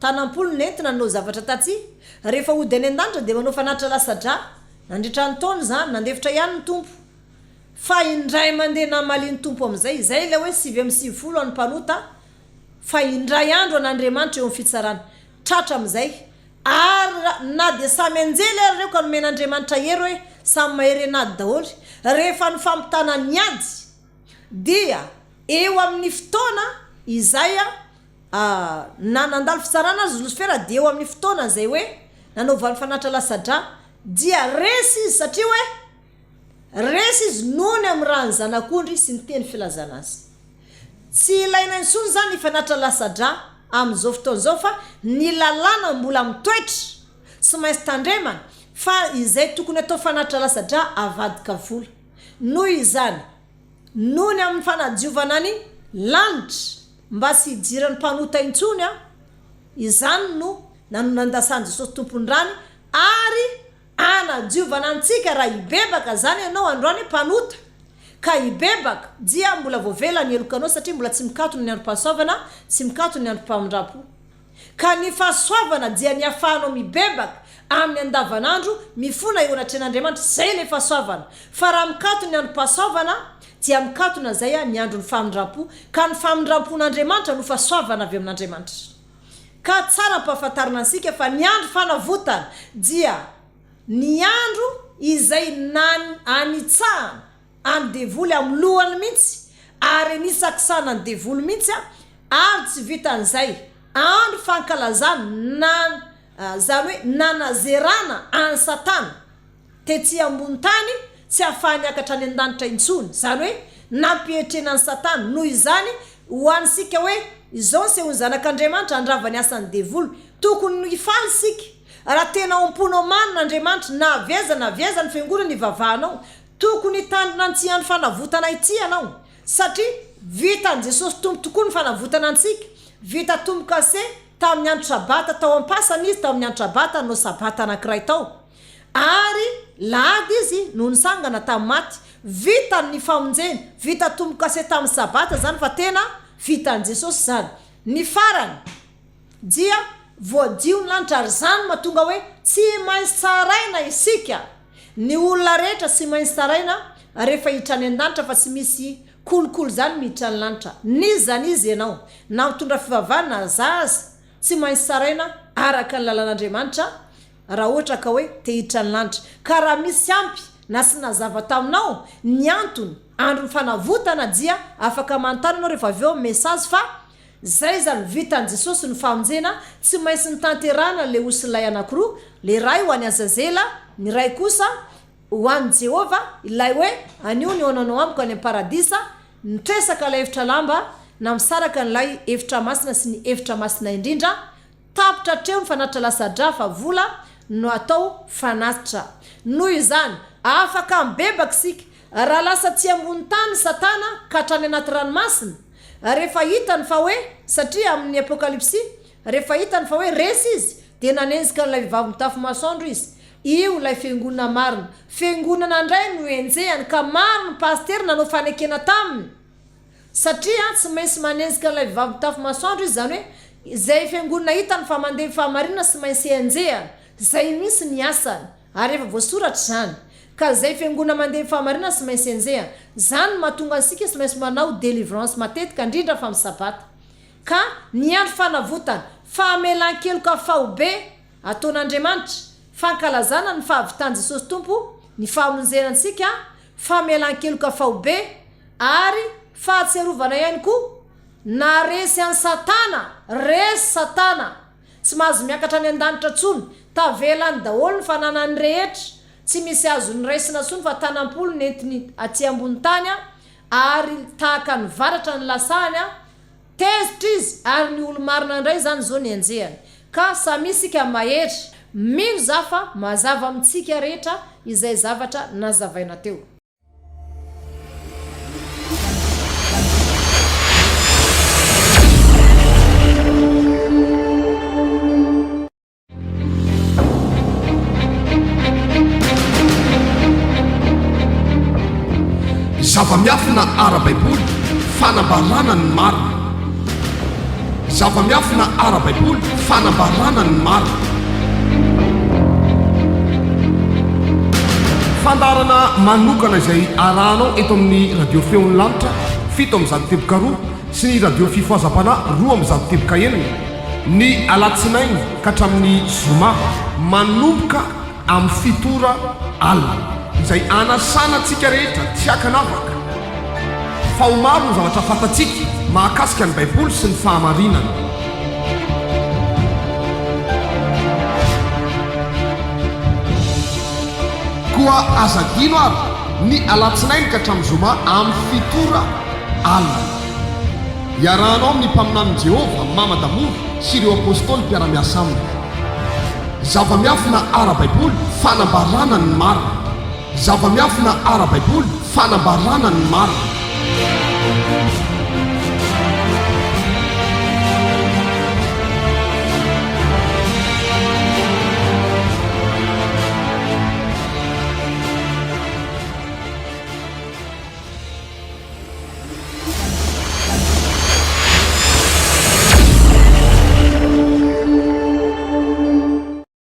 Speaker 2: tanampolo ny entina nanao zavatra taty rehefa ody any an-danitra de manao fanatra lasadra nandritra ny taona zany nandefitra ihany ny tompo fa indray mandeha namaliny tompo am'izay zay le hoe 7 any mpanota fa indray andro an'Andriamanitra eo amin'ny fitsarana tratra am'izay ary na de samy anjely ary reo ka nomen'Andriamanitra hery hoe samy mahery anady daholy rehefa ny fampitana ny ady dia eo amin'ny fotoana izay nanandalo fitsarana azy Lucifera de eo amin'ny fotoana zay hoe nanaovany fanatra lasadra dia resy izy satria hoe resy izy nony amin'ny rany zanak'ondry sy ny teny filazana azy tsy ilaina intsony zany ny fanatra lasadra amin'izao fotoana zao fa ny lalàna mbola mitoetra sy mainsy tandremana fa izay tokony atao fanatra lasadra avadika vola noho izany noho ny amin'ny fanadiovana ny lanitra mba sy hidiran'ny mpanota intsony izany no nanandasany Jesosy tompony rany ary anadiovana antsika raha hibebaka zany ianao androany mpanota ka hibebaka dia mbola voavela ny elokanao satria mbola tsy mikatona ny androm-pahasoavana tsy mikatona ny androm-pamindrapo ka ny fahasoavana dia ny afahanao mibebaka amin'ny andavanandro mifona eo anatren'Andriamanitra zay le fahasoavana fa raha mikatona ny androm-pahasoavana dia mikatona zay ny andro ny famindrapo ka ny famindrampon'Andriamanitra no fahasoavana avy amin'Andriamanitra ka tsara mpahafantarina ansika fa ny andro fanavotana dia ny andro izay anitsahana any devoly amin'ny lohany mihitsy ary nisakisana ny devoly mihitsy ary tsy vitan'izay andro fankalazana zany hoe nanazerana any Satana tetsy ambony tany tsy afahany akatra any an-danitra intsony zany hoe nampietrena ny Satana noho izany ho ansika hoe izao se ho zanak'Andriamanitra andravany asany devoly tokony hifaly sika raha tena omponao manin'andriamanitra na aviaza ny fiangonana ny vavahanao tokony tandrina antsihan'ny fanavotana ity anao satria vitan' jesosy tompo tokoa ny fanavotana antsika vita tompo kase tamin'ny andro sabata tao ampasana izy tamin'ny andro sabata no sabata anankiray tao ary lady izy no nisangana tamin'ny maty vitany ny famonjena vita tompo kase tamin'ny sabata zany fa tena vitan' jesosy zany ny farany dia voadio ny lanitra ary zany mahatonga hoe tsy maintsy tsaraina isika ny olona rehetra tsy maintsy tsaraina rehefa hitrany an-danitra fa tsy misy kolokolo zany miditra ny lanitra nizany izy ianao na mitondra fivavahana zaza tsy maintsy tsaraina araka ny lalan'andriamanitra raha ohatra ka hoe te hiditra ny lanitra ka raha misy ampy na sy nazava taminao ny antony andro ny fanavotana dia afaka mantananao rehefa avy eo mesazy fa zay zany vitan' jesosy ny famonjena tsy maintsy ny tanterana le osilay anankiroa le ray ho any azazela ny ray kosa ho any jehova ilay hoe anio ny onanao amiko any paradisa nitresaka ilay efitra lamba na misaraka n'ilay efitra masina sy ny efitra masina indrindra tapitra treo ny fanatitra lasadra fa vola no atao fanatitra noho izany afaka mibebaka sika raha lasa tsy ambony tany satana ka hatrany anaty ranomasina rehefa hitany fa hoe satria amin'ny apokalipsy rehefa hitany fa hoe resy izy dia nanenjika n'ilay vavy mitafy masoandro izy io ilay fiangonana marina fiangonana indray no enjehany ka maro ny pastery nanao fanekena taminy satria tsy maintsy manenjika n'ilay vavy mitafy masoandro izy zany hoe zay fiangonana hitany fa mandeha fahamarinana sy maintsy enjehany zay misy ny asany ary efa voasoratra zany ka zay fiangonana mandeha fahamarinana sy maintsy enjehany zany mahatonga ansika sy maintsy manao délivrance matetika indrindra fa misabata ka ny andro fanavotana famelan-keloka fahobe ataon'andriamanitra fankalazana ny fahavitan' jesosy tompo ny fahamonjenantsika famelan-keloka fahobe ary fahatserovana ihany koa na resy any satana resy satana tsy mahazo miakatra any an-danitra tsony tavelany daholo ny fananany rehetra tsy misy azo ny raisina tsony fa tanampolo nentiny aty ambony tany ary tahaka ny varatra ny lasany tezitra izy ary ny olo marina indray zany zao ny enjehany ka samisika mahetra mino zafa mazava amintsika rehetra izay zavatra nazavaina teo
Speaker 1: zava-miafina ara-baiboly fanambarana ny marina zava-miafina ara-baiboly fanambarana ny marina fandarana manokana izay aranao eto amin'ny radio feon'ny lanitra 7 amin'ny zato teboka 2 sy ny radio fifoazam-pana 2 amin'ny zato teboka 1 ny alatsinainy ka hatramin'ny zoma manomboka amin'ny fitora alina izay anasana antsika rehetra tiakanavaka fa ho maro ny zavatra fantatsika mahakasika ny baiboly sy ny fahamarinana koa azadino ary ny alatsinainy ka hatramin'ny zoma amin'ny fitora alina iarahanao amin'ny mpaminany jehova mama Damour sy ireo apôstôly mpiara-miasa aminy zava-miafina ara-baiboly fanambarana ny marina zava-miafina ara-baiboly fanambarana ny marina